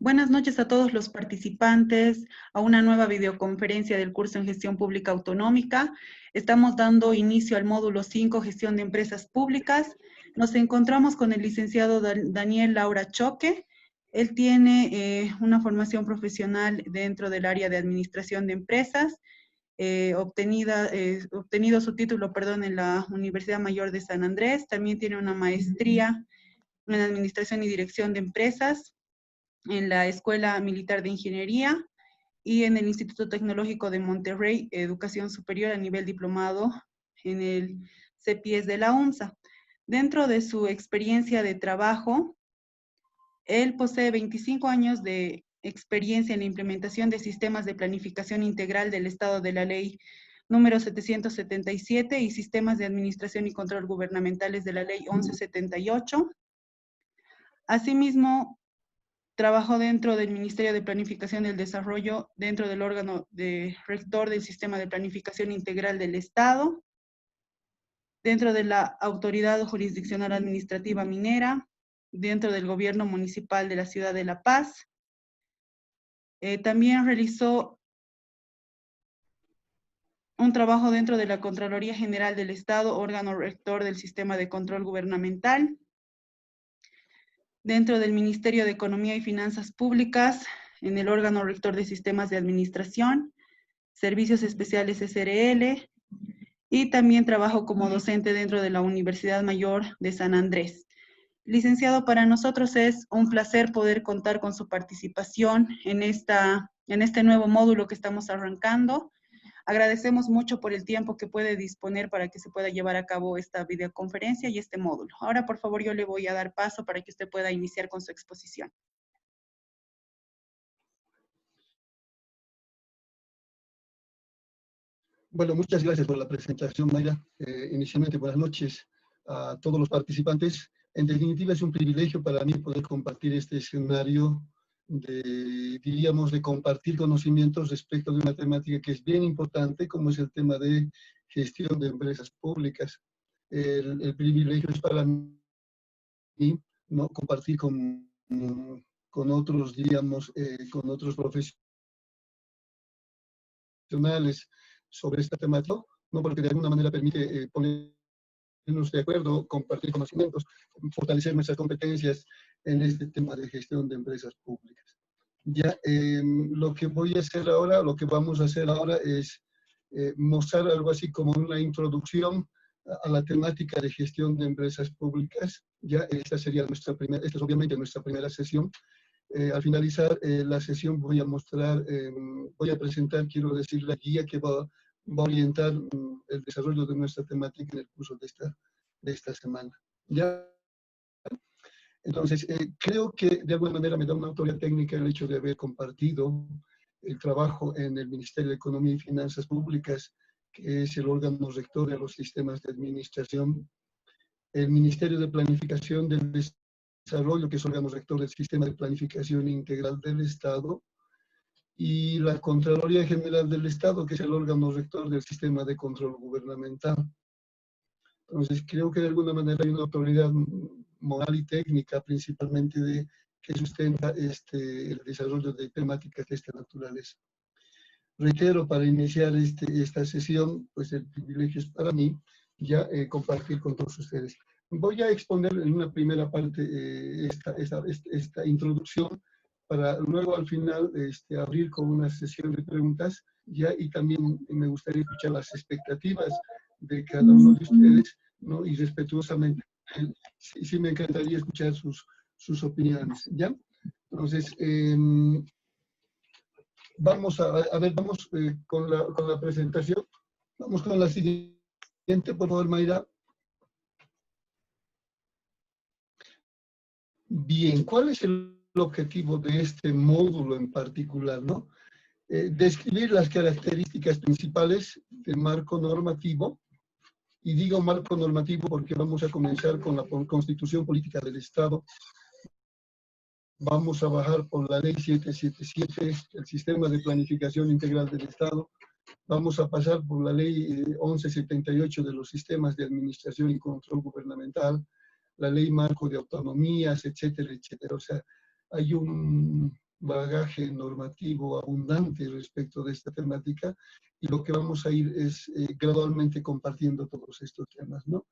Buenas noches a todos los participantes a una nueva videoconferencia del curso en Gestión Pública Autonómica. Estamos dando inicio al módulo 5, Gestión de Empresas Públicas. Nos encontramos con el licenciado Daniel Laura Choque. Él tiene una formación profesional dentro del área de Administración de Empresas, obtenido su título, en la Universidad Mayor de San Andrés. También tiene una maestría en Administración y Dirección de Empresas en la Escuela Militar de Ingeniería y en el Instituto Tecnológico de Monterrey, Educación Superior a nivel diplomado en el CEPIES de la UNSA. Dentro de su experiencia de trabajo, él posee 25 años de experiencia en la implementación de sistemas de planificación integral del Estado de la Ley número 777 y sistemas de administración y control gubernamentales de la Ley 1178. Asimismo, trabajó dentro del Ministerio de Planificación y el Desarrollo, dentro del órgano de rector del Sistema de Planificación Integral del Estado, dentro de la Autoridad Jurisdiccional Administrativa Minera, dentro del Gobierno Municipal de la Ciudad de La Paz. También realizó un trabajo dentro de la Contraloría General del Estado, órgano rector del Sistema de Control Gubernamental, dentro del Ministerio de Economía y Finanzas Públicas, en el órgano rector de Sistemas de Administración, Servicios Especiales SRL, y también trabajo como docente dentro de la Universidad Mayor de San Andrés. Licenciado, para nosotros es un placer poder contar con su participación en este nuevo módulo que estamos arrancando. Agradecemos mucho por el tiempo que puede disponer para que se pueda llevar a cabo esta videoconferencia y este módulo. Ahora, por favor, yo le voy a dar paso para que usted pueda iniciar con su exposición. Bueno, muchas gracias por la presentación, Mayra. Inicialmente, buenas noches a todos los participantes. En definitiva, es un privilegio para mí poder compartir este escenario diríamos, de compartir conocimientos respecto de una temática que es bien importante, como es el tema de gestión de empresas públicas. El privilegio es para mí, ¿no?, compartir con otros, digamos, con otros profesionales sobre esta temática, ¿no?, porque de alguna manera permite ponernos de acuerdo, compartir conocimientos, fortalecer nuestras competencias en este tema de gestión de empresas públicas. Ya, lo que voy a hacer ahora, lo que vamos a hacer ahora es mostrar algo así como una introducción a la temática de gestión de empresas públicas. Ya, esta sería esta es obviamente nuestra primera sesión. Al finalizar la sesión voy a mostrar, voy a presentar, quiero decir, la guía que va a orientar el desarrollo de nuestra temática en el curso de esta semana. ¿Ya? Entonces, creo que de alguna manera me da una autoridad técnica el hecho de haber compartido el trabajo en el Ministerio de Economía y Finanzas Públicas, que es el órgano rector de los sistemas de administración, el Ministerio de Planificación del Desarrollo, que es el órgano rector del Sistema de Planificación Integral del Estado, y la Contraloría General del Estado, que es el órgano rector del Sistema de Control Gubernamental. Entonces, creo que de alguna manera hay una autoridad moral y técnica, principalmente, que sustenta el desarrollo de temáticas de esta naturaleza. Reitero, para iniciar esta sesión, pues el privilegio es para mí ya compartir con todos ustedes. Voy a exponer en una primera parte esta introducción, para luego al final abrir con una sesión de preguntas, ya, y también me gustaría escuchar las expectativas de cada uno de ustedes, ¿no?, y respetuosamente, sí me encantaría escuchar sus opiniones, ¿ya? Entonces, vamos a ver, vamos con la presentación. Vamos con la siguiente, por favor, Mayra. Bien, ¿cuál es el objetivo de este módulo en particular, no? Describir las características principales del marco normativo, y digo marco normativo porque vamos a comenzar con la Constitución Política del Estado. Vamos a bajar por la Ley 777, el Sistema de Planificación Integral del Estado. Vamos a pasar por la Ley 1178 de los Sistemas de Administración y Control Gubernamental, la Ley Marco de Autonomías, etcétera, etcétera. O sea, hay un bagaje normativo abundante respecto de esta temática y lo que vamos a ir es gradualmente compartiendo todos estos temas, ¿no?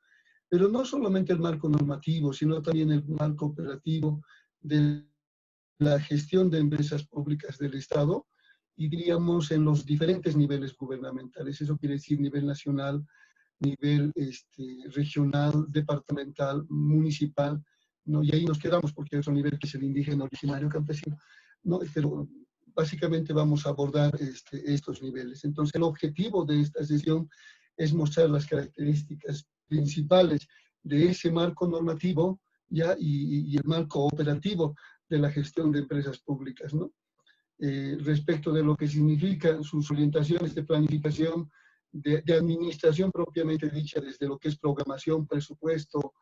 Pero no solamente el marco normativo, sino también el marco operativo de la gestión de empresas públicas del Estado y diríamos en los diferentes niveles gubernamentales. Eso quiere decir nivel nacional, nivel regional, departamental, municipal, ¿no? Y ahí nos quedamos porque hay otro nivel que es el indígena originario campesino, ¿no? Pero básicamente vamos a abordar estos niveles. Entonces el objetivo de esta sesión es mostrar las características principales de ese marco normativo ya y el marco operativo de la gestión de empresas públicas, ¿no? Respecto de lo que significan sus orientaciones de planificación, de administración propiamente dicha, desde lo que es programación, presupuesto,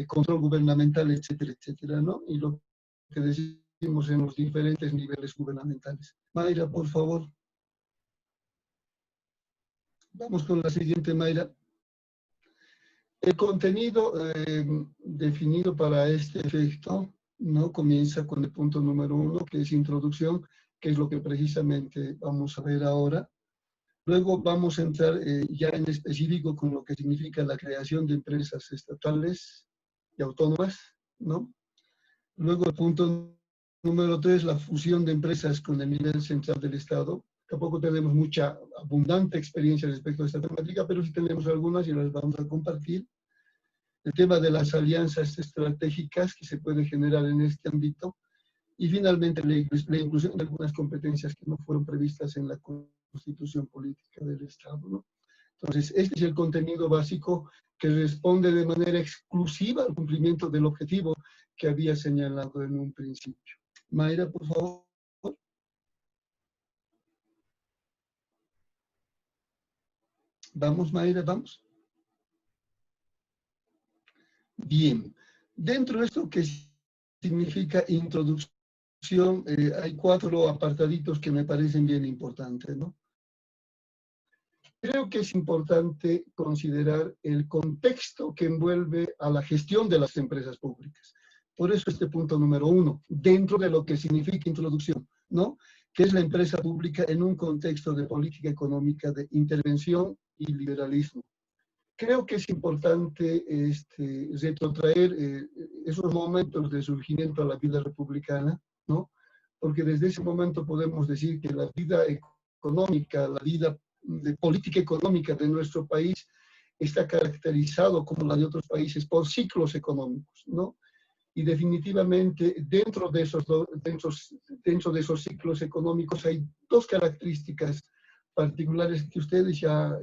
control gubernamental, etcétera, etcétera, ¿no? Y lo que decimos en los diferentes niveles gubernamentales. Mayra, por favor. Vamos con la siguiente, Mayra. El contenido definido para este efecto, ¿no? Comienza con el punto número 1, que es introducción, que es lo que precisamente vamos a ver ahora. Luego vamos a entrar ya en específico con lo que significa la creación de empresas estatales y autónomas, ¿no? Luego el punto número 3, la fusión de empresas con el nivel central del Estado. Tampoco tenemos mucha abundante experiencia respecto a esta temática, pero sí tenemos algunas y las vamos a compartir. El tema de las alianzas estratégicas que se puede generar en este ámbito. Y finalmente la inclusión de algunas competencias que no fueron previstas en la Constitución Política del Estado, ¿no? Entonces, este es el contenido básico que responde de manera exclusiva al cumplimiento del objetivo que había señalado en un principio. Mayra, por favor. Vamos, Mayra, vamos. Bien. Dentro de esto que significa introducción, hay 4 apartaditos que me parecen bien importantes, ¿no? Creo que es importante considerar el contexto que envuelve a la gestión de las empresas públicas. Por eso este punto número 1, dentro de lo que significa introducción, ¿no? Que es la empresa pública en un contexto de política económica de intervención y liberalismo. Creo que es importante retrotraer esos momentos de surgimiento a la vida republicana, ¿no? Porque desde ese momento podemos decir que la vida económica, la vida de política económica de nuestro país está caracterizado, como la de otros países, por ciclos económicos, ¿no? Y definitivamente dentro de esos ciclos económicos hay 2 características particulares que ustedes ya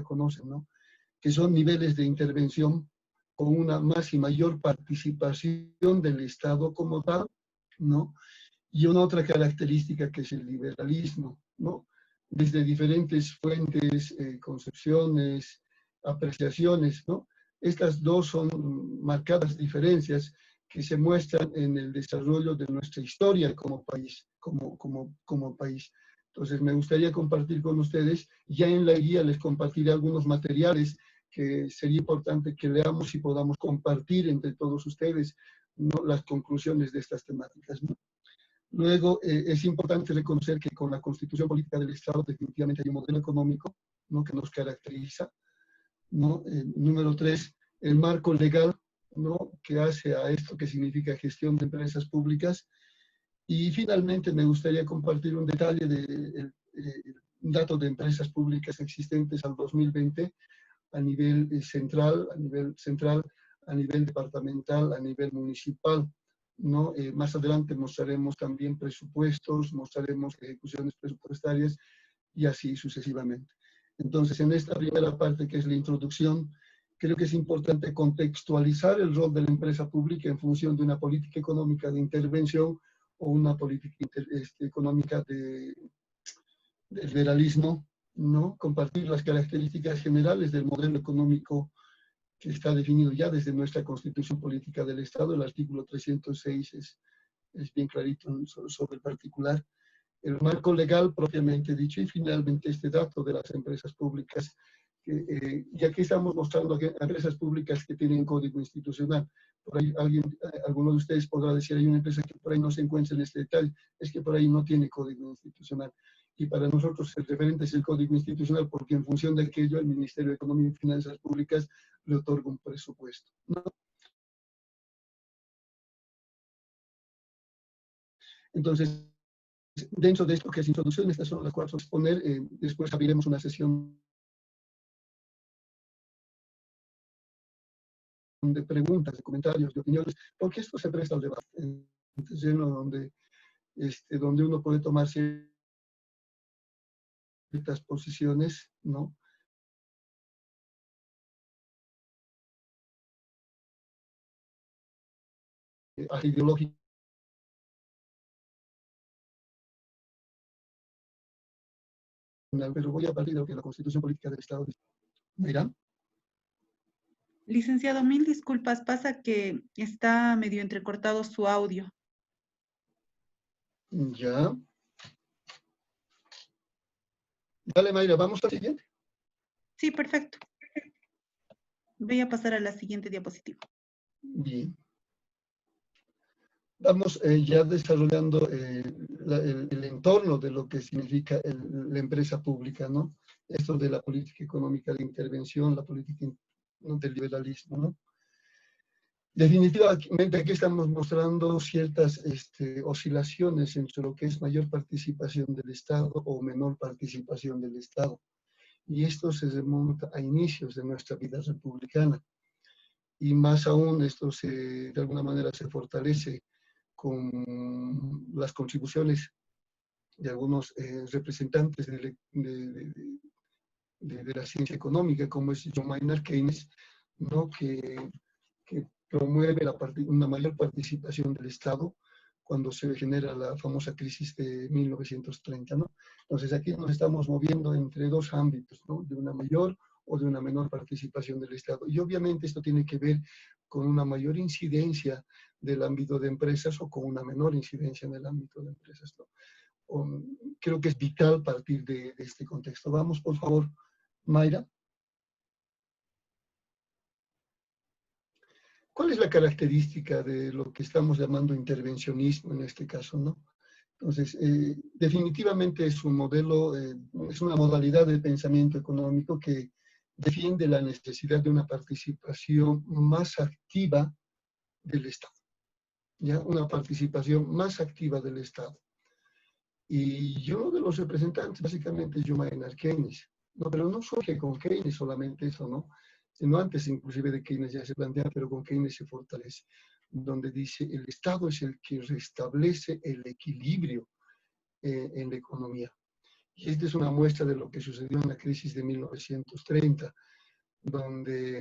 conocen, ¿no? Que son niveles de intervención con una más y mayor participación del Estado como tal, ¿no? Y una otra característica que es el liberalismo, ¿no? Desde diferentes fuentes, concepciones, apreciaciones, ¿no? Estas 2 son marcadas diferencias que se muestran en el desarrollo de nuestra historia como país, como país. Entonces, me gustaría compartir con ustedes, ya en la guía les compartiré algunos materiales que sería importante que leamos y podamos compartir entre todos ustedes, ¿no? Las conclusiones de estas temáticas, ¿no? Luego, es importante reconocer que con la Constitución Política del Estado definitivamente hay un modelo económico, ¿no? Que nos caracteriza, ¿no? Número 3, el marco legal, ¿no? Que hace a esto que significa gestión de empresas públicas. Y finalmente me gustaría compartir un detalle de un dato de empresas públicas existentes al 2020 a nivel central, a nivel departamental, a nivel municipal, ¿no? Más adelante mostraremos también presupuestos, mostraremos ejecuciones presupuestarias y así sucesivamente. Entonces, en esta primera parte, que es la introducción, creo que es importante contextualizar el rol de la empresa pública en función de una política económica de intervención o una política económica de liberalismo, ¿no? Compartir las características generales del modelo económico que está definido ya desde nuestra Constitución Política del Estado. El artículo 306 es bien clarito sobre el particular. El marco legal propiamente dicho y finalmente este dato de las empresas públicas y aquí estamos mostrando a empresas públicas que tienen código institucional. Por ahí alguno de ustedes podrá decir, hay una empresa que por ahí no se encuentra en este detalle, es que por ahí no tiene código institucional. Y para nosotros el referente es el código institucional, porque en función de aquello el Ministerio de Economía y Finanzas Públicas le otorga un presupuesto, ¿no? Entonces, dentro de esto que es introducción, estas son las cuatro a exponer. Después abriremos una sesión de preguntas, de comentarios, de opiniones, porque esto se presta al debate. Es lleno donde uno puede tomar ciertas posiciones, ¿no? Ideológicas, pero voy a partir de lo que la Constitución Política del Estado dice. ¿Mirá? Licenciado, mil disculpas, pasa que está medio entrecortado su audio. Ya. Dale, Mayra, vamos al siguiente. Sí, perfecto. Voy a pasar a la siguiente diapositiva. Bien. Vamos ya desarrollando el entorno de lo que significa la empresa pública, ¿no? Esto de la política económica de intervención, la política del liberalismo, ¿no? Definitivamente aquí estamos mostrando ciertas oscilaciones entre lo que es mayor participación del Estado o menor participación del Estado. Y esto se remonta a inicios de nuestra vida republicana. Y más aún esto de alguna manera se fortalece con las contribuciones de algunos representantes de la ciencia económica, como es John Maynard Keynes, ¿no? que promueve una mayor participación del Estado cuando se genera la famosa crisis de 1930, ¿no? Entonces aquí nos estamos moviendo entre dos ámbitos, ¿no? De una mayor o de una menor participación del Estado. Y obviamente esto tiene que ver con una mayor incidencia del ámbito de empresas o con una menor incidencia en el ámbito de empresas, ¿no? Creo que es vital partir de este contexto. Vamos, por favor, Mayra. ¿Cuál es la característica de lo que estamos llamando intervencionismo en este caso, no? Entonces, definitivamente es un modelo, es una modalidad de pensamiento económico que defiende la necesidad de una participación más activa del Estado, ¿ya? Una participación más activa del Estado. Y uno de los representantes básicamente es John Maynard Keynes, ¿no? Pero no surge con Keynes solamente eso, ¿no? Sino antes inclusive de Keynes ya se plantea, pero con Keynes se fortalece, donde dice el Estado es el que restablece el equilibrio en la economía. Y esta es una muestra de lo que sucedió en la crisis de 1930, donde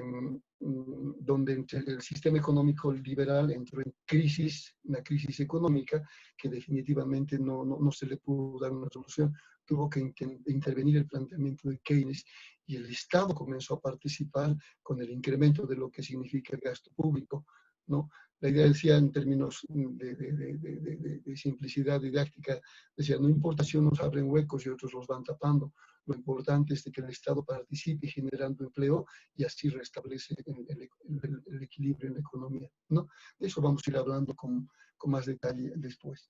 el sistema económico liberal entró en crisis, una crisis económica que definitivamente no se le pudo dar una solución. Tuvo que intervenir el planteamiento de Keynes y el Estado comenzó a participar con el incremento de lo que significa el gasto público, ¿no? La idea decía en términos de simplicidad didáctica, decía, no importa si unos abren huecos y otros los van tapando, lo importante es que el Estado participe generando empleo y así restablece el equilibrio en la economía, ¿no? De eso vamos a ir hablando con más detalle después.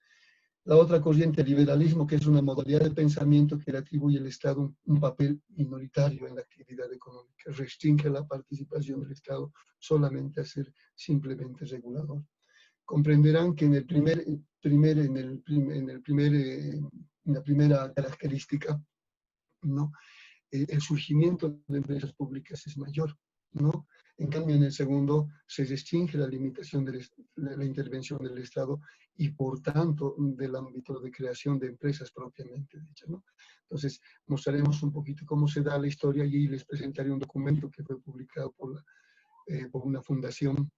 La otra corriente, el liberalismo, que es una modalidad de pensamiento que le atribuye al Estado un papel minoritario en la actividad económica, restringe la participación del Estado solamente a ser simplemente regulador. Comprenderán que en la primera característica, ¿no? El surgimiento de empresas públicas es mayor, ¿no? En cambio, en el segundo se restringe la limitación de la intervención del Estado y, por tanto, del ámbito de creación de empresas propiamente dichas, ¿no? Entonces, mostraremos un poquito cómo se da la historia y les presentaré un documento que fue publicado por una fundación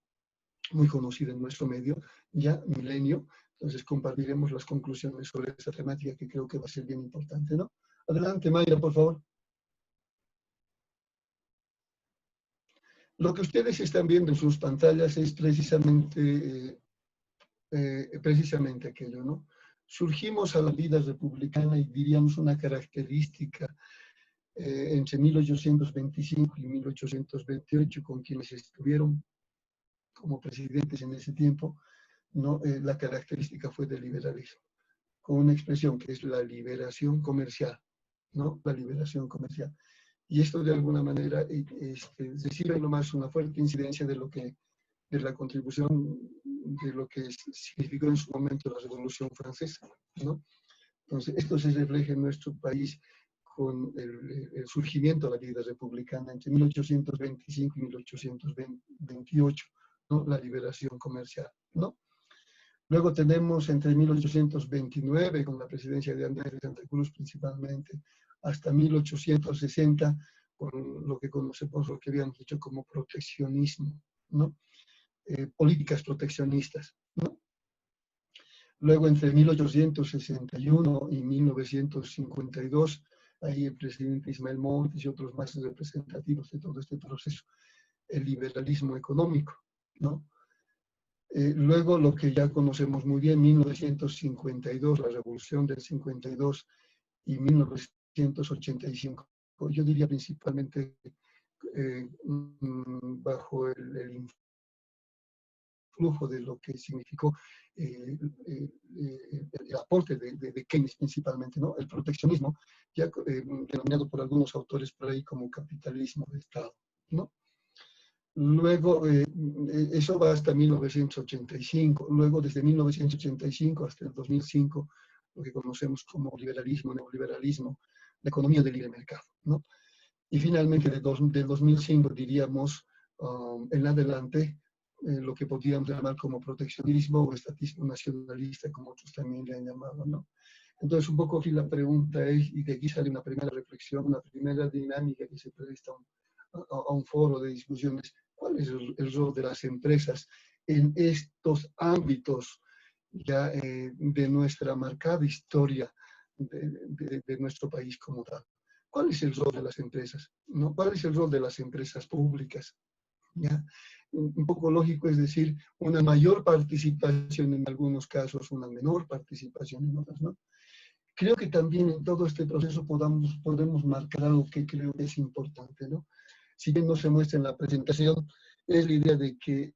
muy conocida en nuestro medio, ya Milenio. Entonces, compartiremos las conclusiones sobre esa temática que creo que va a ser bien importante, ¿no? Adelante, Mayra, por favor. Lo que ustedes están viendo en sus pantallas es precisamente aquello, ¿no? Surgimos a la vida republicana y diríamos una característica entre 1825 y 1828, con quienes estuvieron como presidentes en ese tiempo, ¿no? La característica fue del liberalismo, con una expresión que es la liberación comercial, ¿no? La liberación comercial. Y esto de alguna manera recibe nomás una fuerte incidencia de la contribución de lo que significó en su momento la Revolución Francesa, ¿no? Entonces, esto se refleja en nuestro país con el surgimiento de la vida republicana entre 1825 y 1828, ¿no? La liberación comercial, ¿no? Luego tenemos entre 1829, con la presidencia de Andrés de Santa Cruz principalmente, hasta 1860, con lo que conocemos, lo que habíamos dicho como proteccionismo, ¿no? Políticas proteccionistas, ¿no? Luego, entre 1861 y 1952, ahí el presidente Ismael Montes y otros más representativos de todo este proceso, el liberalismo económico, ¿no? Luego, lo que ya conocemos muy bien, 1952, la revolución del 52 y 1985. Yo diría principalmente bajo el flujo de lo que significó el aporte de Keynes principalmente, ¿no? El proteccionismo, ya denominado por algunos autores por ahí como capitalismo de Estado, ¿no? Luego, eso va hasta 1985. Luego, desde 1985 hasta el 2005, lo que conocemos como liberalismo, neoliberalismo, la economía del libre mercado, ¿no? Y finalmente, del 2005, diríamos, en adelante, lo que podríamos llamar como proteccionismo o estatismo nacionalista, como otros también le han llamado, ¿no? Entonces, un poco aquí la pregunta es, y de aquí sale una primera reflexión, una primera dinámica que se presta a un foro de discusiones. ¿Cuál es el rol de las empresas en estos ámbitos ya de nuestra marcada historia de nuestro país como tal? ¿Cuál es el rol de las empresas? ¿No? ¿Cuál es el rol de las empresas públicas? ¿Ya? Un poco lógico es decir, una mayor participación en algunos casos, una menor participación en otros, ¿no? Creo que también en todo este proceso podemos marcar algo que creo que es importante, ¿no? Si bien no se muestra en la presentación, es la idea de que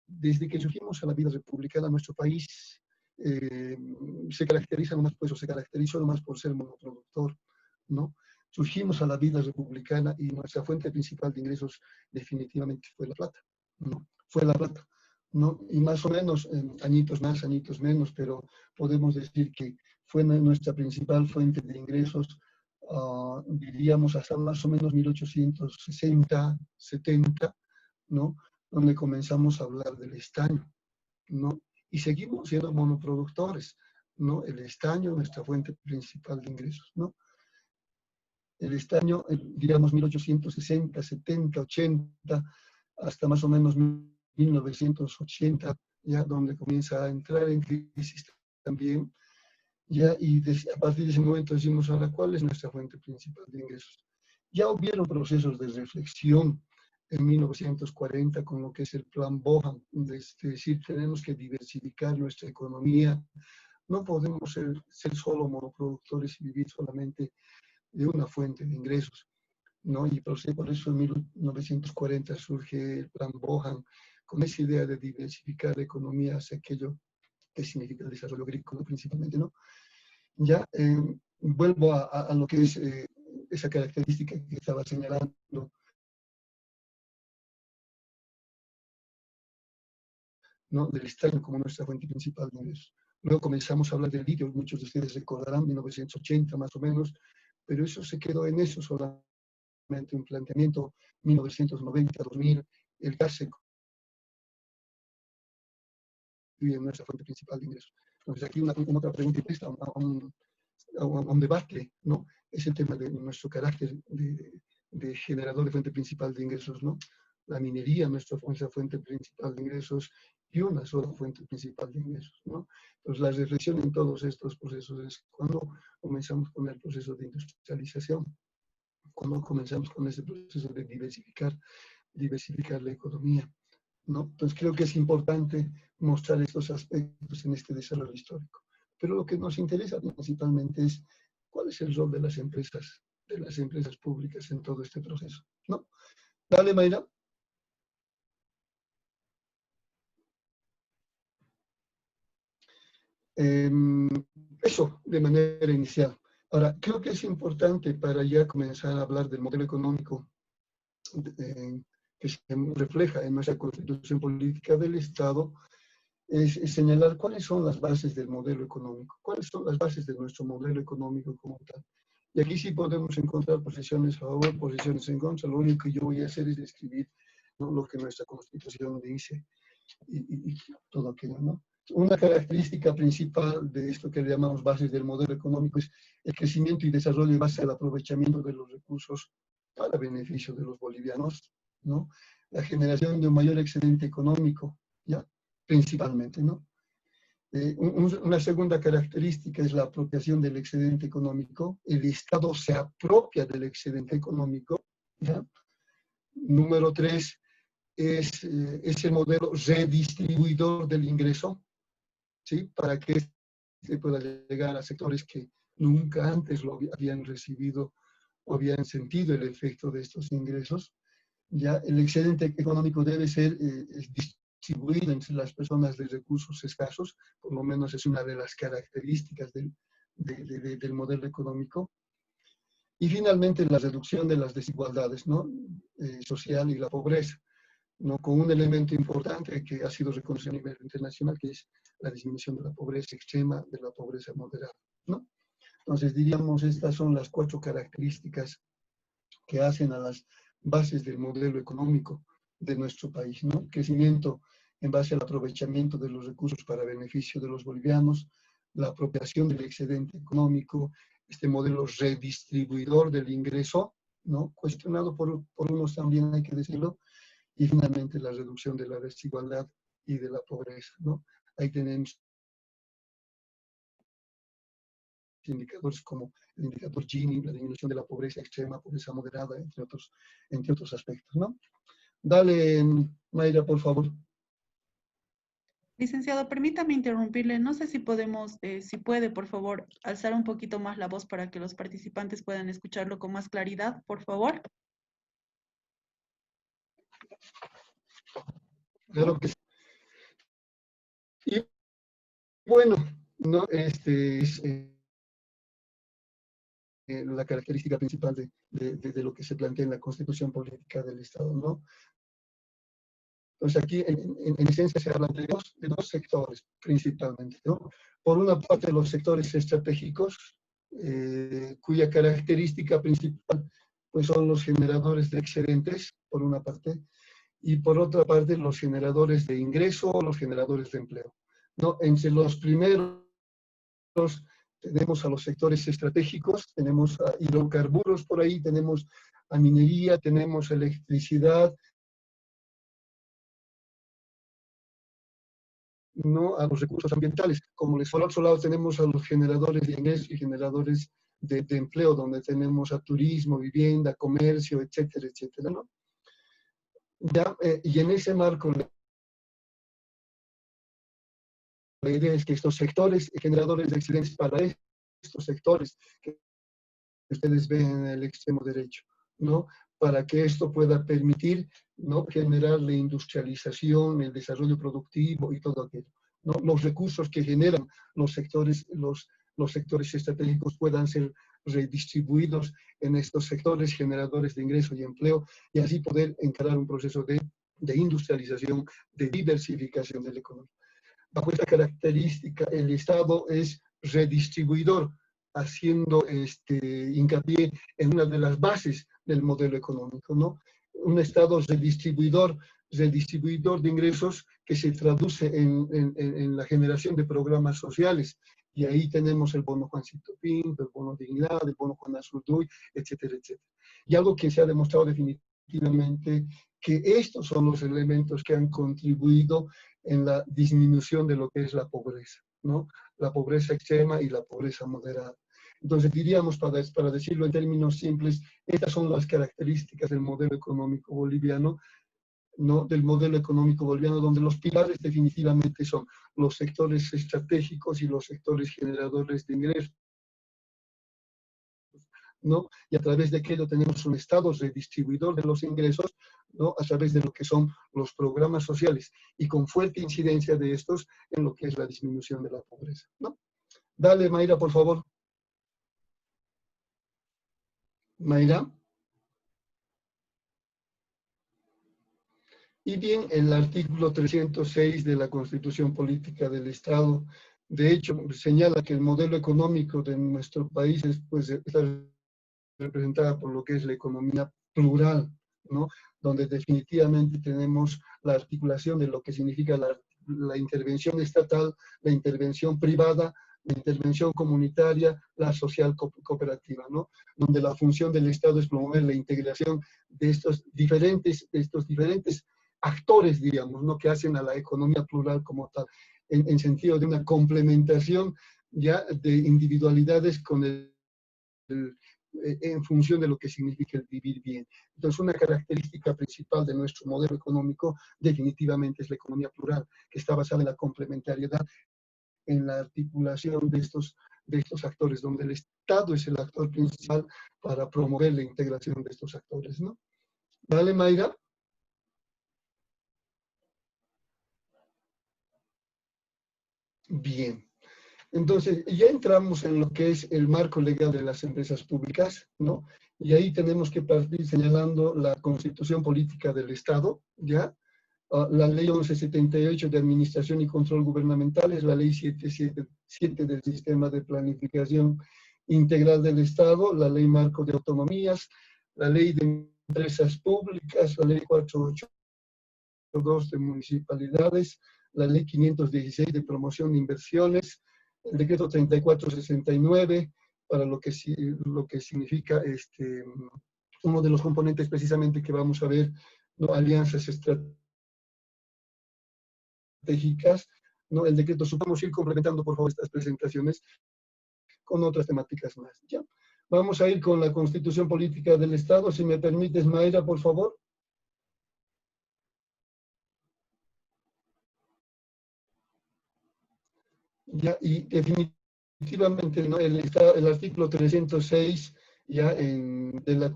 desde que surgimos a la vida republicana, nuestro país se caracteriza nomás, pues, o se caracterizó nomás por ser monoproductor, ¿no? Surgimos a la vida republicana y nuestra fuente principal de ingresos definitivamente fue la plata, ¿no? Fue la plata, ¿no? Y más o menos, añitos más, añitos menos, pero podemos decir que fue nuestra principal fuente de ingresos, diríamos hasta más o menos 1860, 70, ¿no? Donde comenzamos a hablar del estaño, ¿no? Y seguimos siendo monoproductores, ¿no? El estaño, nuestra fuente principal de ingresos, ¿no? El estaño, digamos, 1860, 70, 80, hasta más o menos 1980, ya donde comienza a entrar en crisis también, ya, y a partir de ese momento decimos, ahora, ¿cuál es nuestra fuente principal de ingresos? Ya hubieron procesos de reflexión en 1940 con lo que es el Plan Bohan, es decir, tenemos que diversificar nuestra economía, no podemos ser solo monoproductores y vivir solamente de una fuente de ingresos, ¿no? Y por eso en 1940 surge el Plan Bohan, con esa idea de diversificar la economía hacia aquello que significa el desarrollo agrícola principalmente, ¿no? Ya vuelvo a lo que es esa característica que estaba señalando, ¿no? Del estaño como nuestra fuente principal de ingresos. Luego comenzamos a hablar del litio, muchos de ustedes recordarán, 1980 más o menos, pero eso se quedó en eso solamente, un planteamiento, 1990, 2000, el gas se constituye en nuestra fuente principal de ingresos. Entonces aquí una otra pregunta y a un debate, ¿no? Es el tema de nuestro carácter de generador de fuente principal de ingresos, ¿no? La minería, nuestra fuente principal de ingresos, y una sola fuente principal de ingresos, ¿no? Entonces, la reflexión en todos estos procesos es cuando comenzamos con el proceso de industrialización, cuando comenzamos con ese proceso de diversificar la economía, ¿no? Entonces, creo que es importante mostrar estos aspectos en este desarrollo histórico. Pero lo que nos interesa principalmente es ¿Cuál es el rol de las empresas públicas en todo este proceso? ¿No? Dale, Mayra. Eso de manera inicial. Ahora, creo que es importante para ya comenzar a hablar del modelo económico que se refleja en nuestra Constitución Política del Estado, es señalar cuáles son las bases del modelo económico, cuáles son las bases de nuestro modelo económico como tal. Y aquí sí podemos encontrar posiciones a favor, posiciones en contra. Lo único que yo voy a hacer es describir, ¿no?, lo que nuestra Constitución dice y todo aquello, ¿no? Una característica principal de esto que le llamamos bases del modelo económico es el crecimiento y desarrollo en base al aprovechamiento de los recursos para beneficio de los bolivianos, ¿no? La generación de un mayor excedente económico, ¿ya? Principalmente, ¿no? Una segunda característica es la apropiación del excedente económico. El Estado se apropia del excedente económico, ¿ya? Número 3 es ese modelo redistribuidor del ingreso, ¿sí? Para que se pueda llegar a sectores que nunca antes lo habían recibido o habían sentido el efecto de estos ingresos. Ya el excedente económico debe ser distribuido entre las personas de recursos escasos, por lo menos es una de las características del modelo económico. Y finalmente la reducción de las desigualdades, ¿no? Social y la pobreza, ¿no? Con un elemento importante que ha sido reconocido a nivel internacional, que es la disminución de la pobreza extrema, de la pobreza moderada, ¿no? Entonces diríamos, estas son las 4 características que hacen a las bases del modelo económico de nuestro país, ¿no? Crecimiento en base al aprovechamiento de los recursos para beneficio de los bolivianos, la apropiación del excedente económico, este modelo redistribuidor del ingreso, ¿no? Cuestionado por unos también, hay que decirlo, y finalmente la reducción de la desigualdad y de la pobreza, ¿no? Ahí tenemos indicadores como el indicador Gini, la disminución de la pobreza extrema, pobreza moderada, entre otros aspectos, ¿no? Dale, Mayra, por favor. Licenciado, permítame interrumpirle. No sé si podemos, si puede, por favor, alzar un poquito más la voz para que los participantes puedan escucharlo con más claridad, por favor. Claro que sí. Y bueno, ¿no? Este es la característica principal de lo que se plantea en la Constitución Política del Estado, ¿no? Entonces aquí en esencia se habla de dos sectores principalmente, ¿no? Por una parte los sectores estratégicos, cuya característica principal pues son los generadores de excedentes, por una parte, y por otra parte los generadores de ingreso o los generadores de empleo, ¿no? Entre los primeros tenemos a los sectores estratégicos, tenemos a hidrocarburos por ahí, tenemos a minería, tenemos electricidad, ¿no? A los recursos ambientales. Como les por otro lado tenemos a los generadores de ingresos y generadores de empleo, donde tenemos a turismo, vivienda, comercio, etcétera, etcétera, ¿no? Ya, y en ese marco la idea es que estos sectores generadores de excedentes para estos sectores que ustedes ven en el extremo derecho, ¿no? Para que esto pueda permitir, ¿no?, generar la industrialización, el desarrollo productivo y todo aquello, ¿no? Los recursos que generan los sectores estratégicos puedan ser redistribuidos en estos sectores generadores de ingreso y empleo y así poder encarar un proceso de industrialización, de diversificación de la economía. Bajo esta característica, el Estado es redistribuidor, haciendo hincapié en una de las bases del modelo económico, ¿no? Un Estado redistribuidor de ingresos que se traduce en la generación de programas sociales. Y ahí tenemos el bono Juancito Pinto, el bono Dignidad, el bono Juan Azurduy, etcétera, etcétera. Y algo que se ha demostrado definitivamente que estos son los elementos que han contribuido en la disminución de lo que es la pobreza, ¿no? La pobreza extrema y la pobreza moderada. Entonces diríamos, para decirlo en términos simples, estas son las características del modelo económico boliviano, ¿no? Del modelo económico boliviano, donde los pilares definitivamente son los sectores estratégicos y los sectores generadores de ingresos, ¿no? Y a través de aquello tenemos un Estado redistribuidor de los ingresos, ¿no? A través de lo que son los programas sociales y con fuerte incidencia de estos en lo que es la disminución de la pobreza, ¿no? Dale, Mayra, por favor. Mayra. Y bien, el artículo 306 de la Constitución Política del Estado, de hecho, señala que el modelo económico de nuestro país es, pues, está representada por lo que es la economía plural, ¿no? Donde definitivamente tenemos la articulación de lo que significa la intervención estatal, la intervención privada, la intervención comunitaria, la social cooperativa, ¿no? Donde la función del Estado es promover la integración de estos diferentes actores, digamos, ¿no? Que hacen a la economía plural como tal, en sentido de una complementación ya de individualidades con en función de lo que significa el vivir bien. Entonces, una característica principal de nuestro modelo económico definitivamente es la economía plural, que está basada en la complementariedad, en la articulación de estos actores, donde el Estado es el actor principal para promover la integración de estos actores, ¿no? Dale, Mayra. Bien. Entonces, ya entramos en lo que es el marco legal de las empresas públicas, ¿no? Y ahí tenemos que partir señalando la Constitución Política del Estado, ¿ya? La Ley 1178 de Administración y Control Gubernamentales, la Ley 777 del Sistema de Planificación Integral del Estado, la Ley Marco de Autonomías, la Ley de Empresas Públicas, la Ley 482 de Municipalidades, la Ley 516 de Promoción de Inversiones, el decreto 3469, para lo que significa uno de los componentes precisamente que vamos a ver, ¿no? Alianzas estratégicas, ¿no? El decreto, vamos a ir complementando por favor estas presentaciones con otras temáticas más, ¿ya? Vamos a ir con la Constitución Política del Estado, si me permites, Mayra, por favor. Ya, y definitivamente, ¿no? El artículo 306 ya de la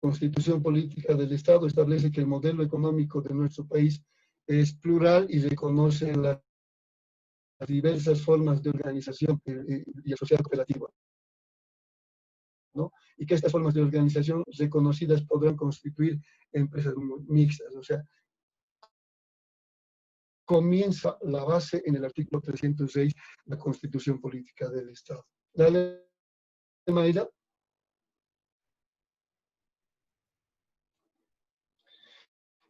Constitución Política del Estado establece que el modelo económico de nuestro país es plural y reconoce las diversas formas de organización y el social cooperativo, ¿no? Y que estas formas de organización reconocidas podrán constituir empresas mixtas, o sea, comienza la base en el artículo 306 de la Constitución Política del Estado. Dale, Mayra.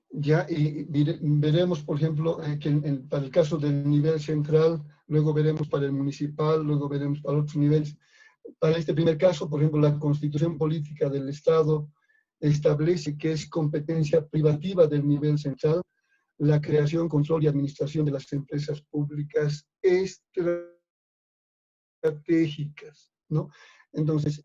Ya, y veremos, por ejemplo, que para el caso del nivel central, luego veremos para el municipal, luego veremos para otros niveles. Para este primer caso, por ejemplo, la Constitución Política del Estado establece que es competencia privativa del nivel central la creación, control y administración de las empresas públicas estratégicas, ¿no? Entonces,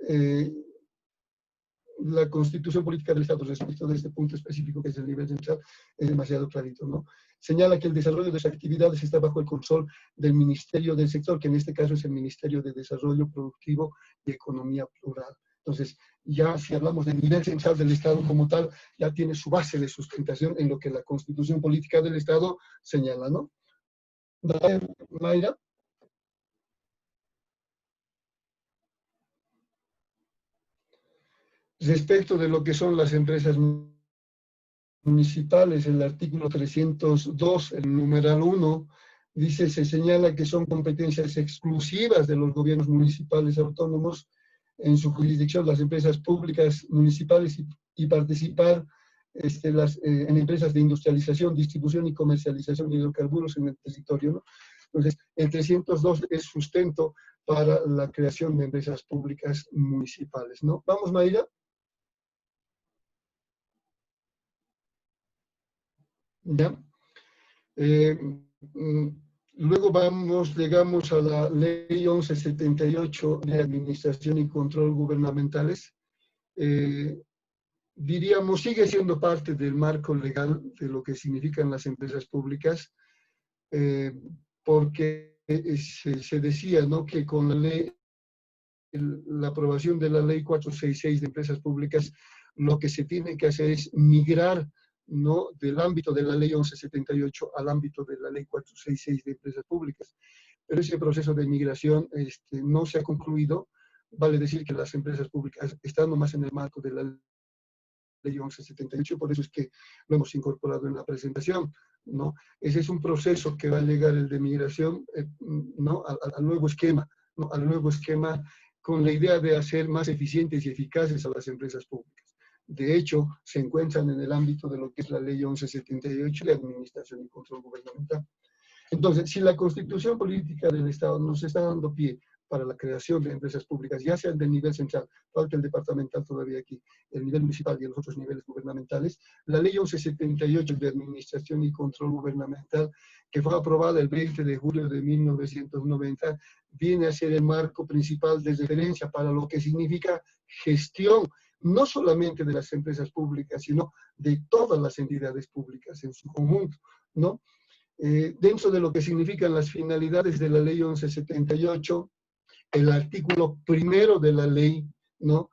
la Constitución Política del Estado respecto de este punto específico que es el nivel central es demasiado clarito, ¿no? Señala que el desarrollo de las actividades está bajo el control del Ministerio del Sector, que en este caso es el Ministerio de Desarrollo Productivo y Economía Plural. Entonces, ya si hablamos del nivel central del Estado como tal, ya tiene su base de sustentación en lo que la Constitución Política del Estado señala, ¿no? Mayra. Respecto de lo que son las empresas municipales, el artículo 302, el numeral 1, dice, se señala que son competencias exclusivas de los gobiernos municipales autónomos en su jurisdicción, las empresas públicas municipales y participar en empresas de industrialización, distribución y comercialización de hidrocarburos en el territorio, ¿no? Entonces, el 302 es sustento para la creación de empresas públicas municipales, ¿no? Vamos, Mayra. ¿Ya? Luego llegamos a la Ley 1178 de Administración y Control Gubernamentales. Diríamos, sigue siendo parte del marco legal de lo que significan las empresas públicas, porque se decía, ¿no?, que con la ley la aprobación de la ley 466 de empresas públicas, lo que se tiene que hacer es migrar, ¿no?, del ámbito de la ley 1178 al ámbito de la ley 466 de empresas públicas. Pero ese proceso de migración no se ha concluido. Vale decir que las empresas públicas están nomás en el marco de la ley 1178, por eso es que lo hemos incorporado en la presentación, ¿no? Ese es un proceso que va a llegar el de migración, ¿no?, al nuevo esquema, ¿no?, al nuevo esquema, con la idea de hacer más eficientes y eficaces a las empresas públicas. De hecho, se encuentran en el ámbito de lo que es la ley 1178 de Administración y Control Gubernamental. Entonces, si la Constitución Política del Estado nos está dando pie para la creación de empresas públicas, ya sea del nivel central, falta el departamental todavía aquí, el nivel municipal y los otros niveles gubernamentales, la ley 1178 de Administración y Control Gubernamental, que fue aprobada el 20 de julio de 1990, viene a ser el marco principal de referencia para lo que significa gestión, no solamente de las empresas públicas, sino de todas las entidades públicas en su conjunto, ¿no? Dentro de lo que significan las finalidades de la ley 1178, el artículo primero de la ley, ¿no?,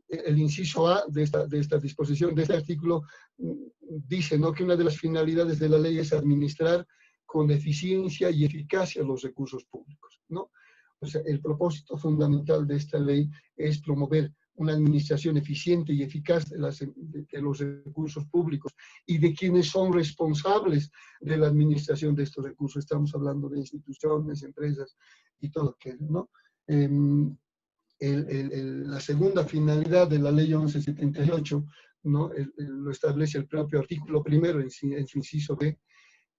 el inciso A de esta disposición, de este artículo, dice, ¿no?, que una de las finalidades de la ley es administrar con eficiencia y eficacia los recursos públicos, ¿no? O sea, el propósito fundamental de esta ley es promover una administración eficiente y eficaz de los recursos públicos y de quienes son responsables de la administración de estos recursos. Estamos hablando de instituciones, empresas y todo aquello, ¿no? La segunda finalidad de la ley 1178, ¿no?, lo establece el propio artículo primero en su inciso B,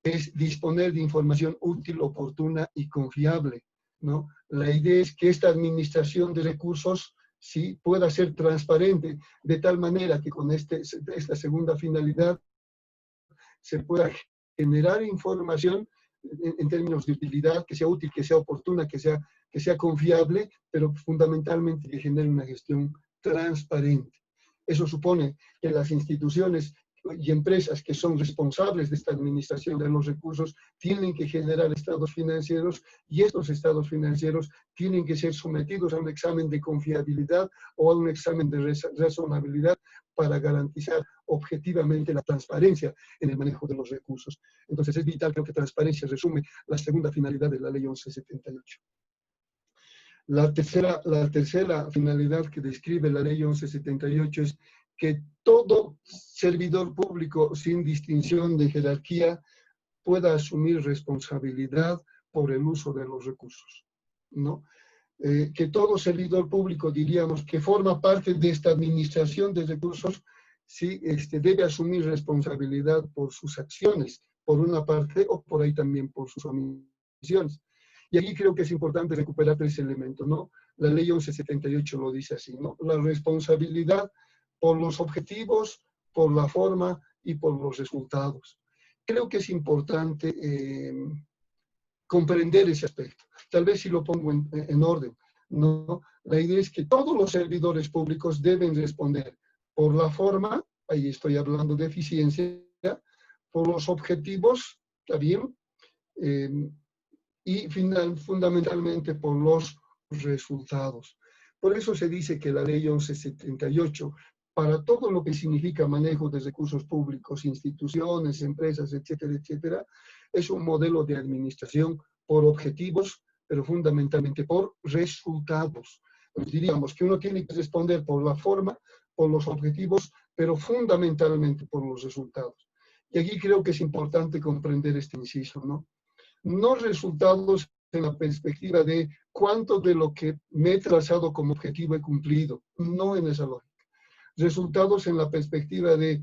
es disponer de información útil, oportuna y confiable, ¿no? La idea es que esta administración de recursos, sí, pueda ser transparente, de tal manera que con esta segunda finalidad se pueda generar información en términos de utilidad, que sea útil, que sea oportuna, que sea confiable, pero fundamentalmente que genere una gestión transparente. Eso supone que las instituciones y empresas que son responsables de esta administración de los recursos tienen que generar estados financieros, y estos estados financieros tienen que ser sometidos a un examen de confiabilidad o a un examen de razonabilidad para garantizar objetivamente la transparencia en el manejo de los recursos. Entonces es vital, creo que transparencia resume la segunda finalidad de la ley 1178. La tercera finalidad que describe la ley 1178 es que todo servidor público, sin distinción de jerarquía, pueda asumir responsabilidad por el uso de los recursos, ¿no? Que todo servidor público, diríamos, que forma parte de esta administración de recursos, sí, debe asumir responsabilidad por sus acciones, por una parte, o por ahí también por sus omisiones. Y aquí creo que es importante recuperar tres elementos, ¿no? La ley 1178 lo dice así, ¿no? La responsabilidad por los objetivos, por la forma y por los resultados. Creo que es importante comprender ese aspecto. Tal vez si lo pongo en orden, ¿no? La idea es que todos los servidores públicos deben responder por la forma, ahí estoy hablando de eficiencia, por los objetivos, ¿está bien? Y fundamentalmente por los resultados. Por eso se dice que la ley 1178, para todo lo que significa manejo de recursos públicos, instituciones, empresas, etcétera, etcétera, es un modelo de administración por objetivos, pero fundamentalmente por resultados. Pues diríamos que uno tiene que responder por la forma, por los objetivos, pero fundamentalmente por los resultados. Y aquí creo que es importante comprender este inciso, ¿no? No resultados en la perspectiva de cuánto de lo que me he trazado como objetivo he cumplido, no en esa lógica. Resultados en la perspectiva de,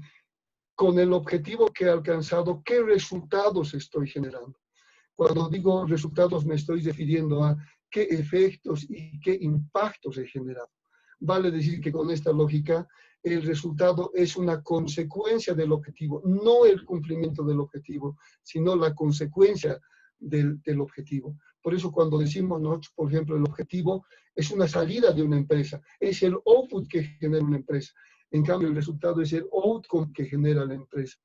con el objetivo que he alcanzado, ¿qué resultados estoy generando? Cuando digo resultados me estoy refiriendo a qué efectos y qué impactos he generado. Vale decir que con esta lógica el resultado es una consecuencia del objetivo, no el cumplimiento del objetivo, sino la consecuencia del objetivo. Por eso cuando decimos nosotros, por ejemplo, el objetivo es una salida de una empresa, es el output que genera una empresa. En cambio, el resultado es el outcome que genera la empresa.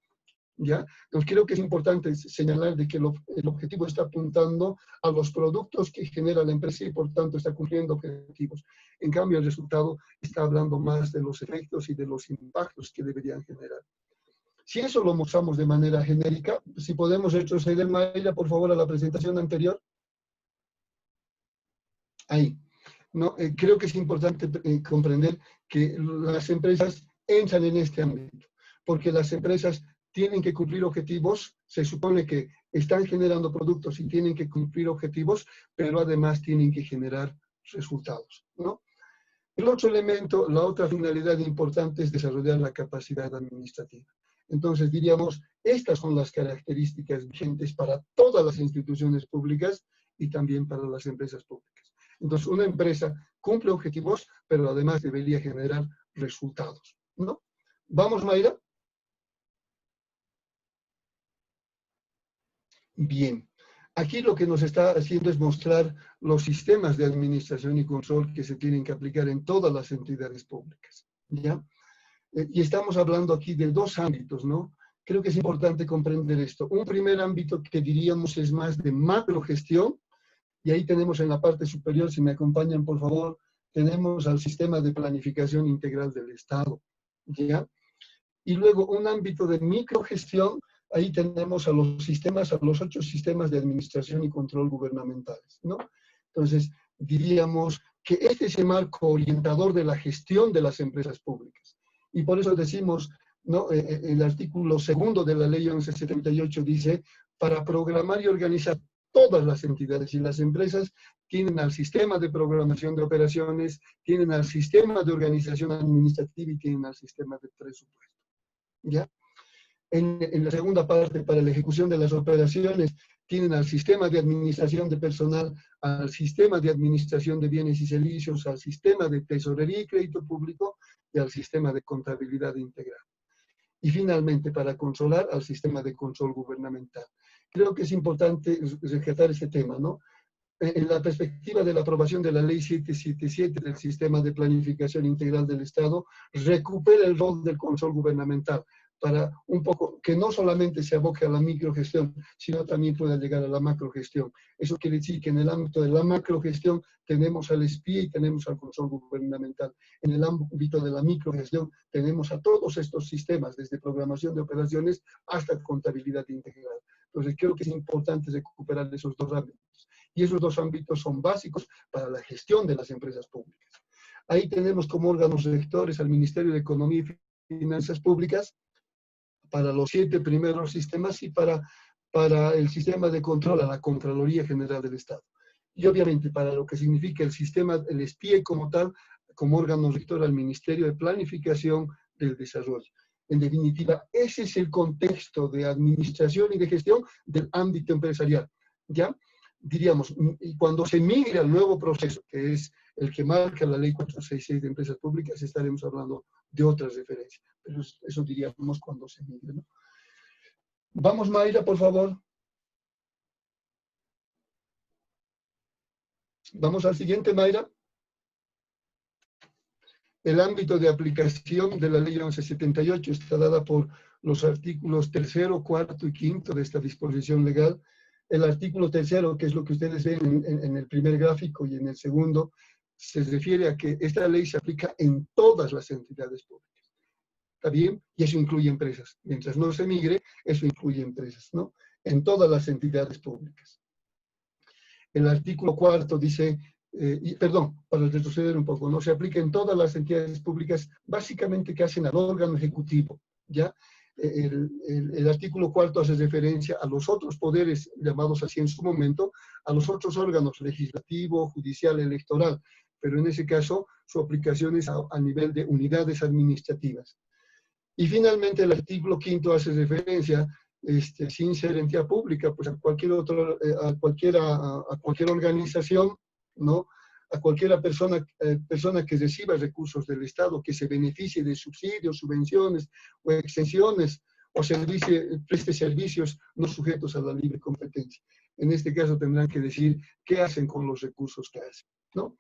¿ya? Entonces creo que es importante señalar de que el objetivo está apuntando a los productos que genera la empresa y por tanto está cumpliendo objetivos. En cambio, el resultado está hablando más de los efectos y de los impactos que deberían generar. Si eso lo mostramos de manera genérica, si podemos retroceder, Mayra, por favor, a la presentación anterior. Ahí. ¿No? Creo que es importante comprender que las empresas entran en este ámbito, porque las empresas tienen que cumplir objetivos, se supone que están generando productos y tienen que cumplir objetivos, pero además tienen que generar resultados, ¿no? El otro elemento, la otra finalidad importante es desarrollar la capacidad administrativa. Entonces diríamos, estas son las características vigentes para todas las instituciones públicas y también para las empresas públicas. Entonces una empresa cumple objetivos, pero además debería generar resultados, ¿no? ¿Vamos, Mayra? Bien. Aquí lo que nos está haciendo es mostrar los sistemas de administración y control que se tienen que aplicar en todas las entidades públicas, ¿ya? Y estamos hablando aquí de dos ámbitos, ¿no? Creo que es importante comprender esto. Un primer ámbito que diríamos es más de macrogestión, y ahí tenemos en la parte superior, si me acompañan por favor, tenemos al sistema de planificación integral del Estado, ¿ya? Y luego un ámbito de microgestión, ahí tenemos a los sistemas, a los 8 sistemas de administración y control gubernamentales, ¿no? Entonces, diríamos que este es el marco orientador de la gestión de las empresas públicas. Y por eso decimos, ¿no? El artículo 2 de la Ley 1178 dice, para programar y organizar todas las entidades y las empresas tienen al sistema de programación de operaciones, tienen al sistema de organización administrativa y tienen al sistema de presupuesto. ¿Ya? En la segunda parte, para la ejecución de las operaciones, tienen al sistema de administración de personal, al sistema de administración de bienes y servicios, al sistema de tesorería y crédito público y al sistema de contabilidad integral. Y finalmente, para controlar, al sistema de control gubernamental. Creo que es importante rescatar este tema, ¿no? En la perspectiva de la aprobación de la Ley 777 del Sistema de Planificación Integral del Estado, recupera el rol del control gubernamental para un poco que no solamente se aboque a la microgestión, sino también pueda llegar a la macrogestión. Eso quiere decir que en el ámbito de la macrogestión tenemos al SPIA y tenemos al control gubernamental. En el ámbito de la microgestión tenemos a todos estos sistemas, desde programación de operaciones hasta contabilidad integral. Entonces creo que es importante recuperar esos dos ámbitos. Y esos dos ámbitos son básicos para la gestión de las empresas públicas. Ahí tenemos como órganos rectores al Ministerio de Economía y Finanzas Públicas, para los 7 primeros sistemas y para el sistema de control a la Contraloría General del Estado. Y obviamente para lo que significa el sistema, el SPIE como tal, como órgano rector al Ministerio de Planificación del Desarrollo. En definitiva, ese es el contexto de administración y de gestión del ámbito empresarial, ¿ya? Diríamos, y cuando se migra al nuevo proceso, que es el que marca la Ley 466 de Empresas Públicas, estaremos hablando de otras referencias. Pero eso diríamos cuando se migre, ¿no? Vamos, Mayra, por favor. Vamos al siguiente, Mayra. El ámbito de aplicación de la Ley 1178 está dada por los artículos 3º, 4º y 5º de esta disposición legal. El artículo 3º, que es lo que ustedes ven en el primer gráfico y en el segundo, se refiere a que esta ley se aplica en todas las entidades públicas. ¿Está bien? Y eso incluye empresas. Mientras no se migre, eso incluye empresas, ¿no? En todas las entidades públicas. El artículo 4 dice, perdón, para retroceder un poco, ¿no? Se aplica en todas las entidades públicas, básicamente que hacen al órgano ejecutivo, ¿ya? El artículo 4 hace referencia a los otros poderes, llamados así en su momento, a los otros órganos, legislativo, judicial, electoral, pero en ese caso su aplicación es a nivel de unidades administrativas. Y finalmente el artículo 5 hace referencia, sin ser entidad pública, pues a cualquier organización, ¿no? A cualquier persona que reciba recursos del Estado, que se beneficie de subsidios, subvenciones o exenciones, o preste servicios no sujetos a la libre competencia. En este caso tendrán que decir qué hacen con los recursos que hacen, ¿no?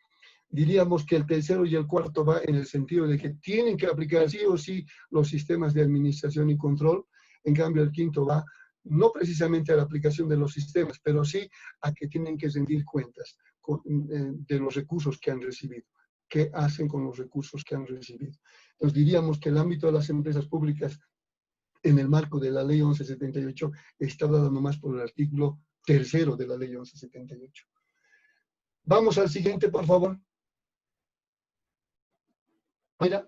Diríamos que el 3º y el 4º va en el sentido de que tienen que aplicar sí o sí los sistemas de administración y control. En cambio, el quinto va no precisamente a la aplicación de los sistemas, pero sí a que tienen que rendir cuentas de los recursos que han recibido. ¿Qué hacen con los recursos que han recibido? Entonces diríamos que el ámbito de las empresas públicas en el marco de la Ley 1178 está dado nomás por el artículo 3º de la Ley 1178. Vamos al siguiente, por favor. Mira.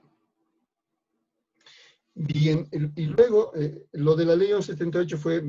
Bien, y luego lo de la Ley 1178 fue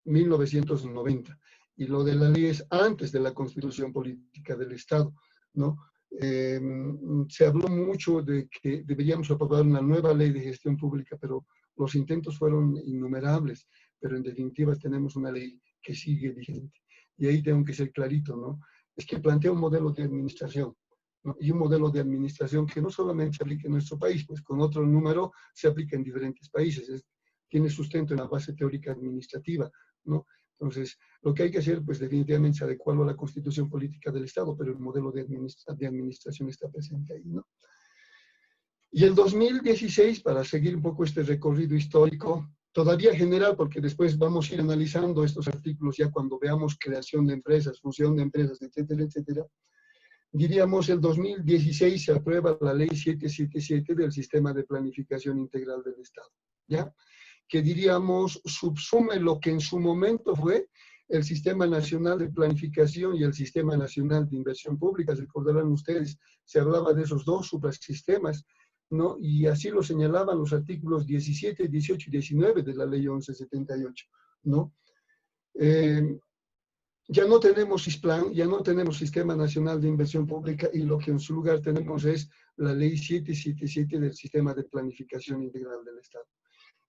1990, y lo de la ley es antes de la Constitución Política del Estado, ¿no? Se habló mucho de que deberíamos aprobar una nueva ley de gestión pública, pero los intentos fueron innumerables, pero en definitiva tenemos una ley que sigue vigente. Y ahí tengo que ser clarito, ¿no? Es que plantea un modelo de administración, ¿no? Y un modelo de administración que no solamente se aplica en nuestro país, pues con otro número se aplica en diferentes países. Tiene sustento en la base teórica administrativa, ¿no? Entonces, lo que hay que hacer, pues definitivamente es adecuarlo a la Constitución Política del Estado, pero el modelo de administración está presente ahí, ¿no? Y el 2016, para seguir un poco este recorrido histórico, todavía general, porque después vamos a ir analizando estos artículos ya cuando veamos creación de empresas, fusión de empresas, etcétera, etcétera. Diríamos, el 2016 se aprueba la Ley 777 del Sistema de Planificación Integral del Estado, ¿ya? Que diríamos subsume lo que en su momento fue el Sistema Nacional de Planificación y el Sistema Nacional de Inversión Pública. Recordarán ustedes, se hablaba de esos dos suprasistemas, ¿no? Y así lo señalaban los artículos 17, 18 y 19 de la Ley 1178, ¿no? Ya no tenemos SISPLAN, ya no tenemos Sistema Nacional de Inversión Pública, y lo que en su lugar tenemos es la Ley 777 del Sistema de Planificación Integral del Estado.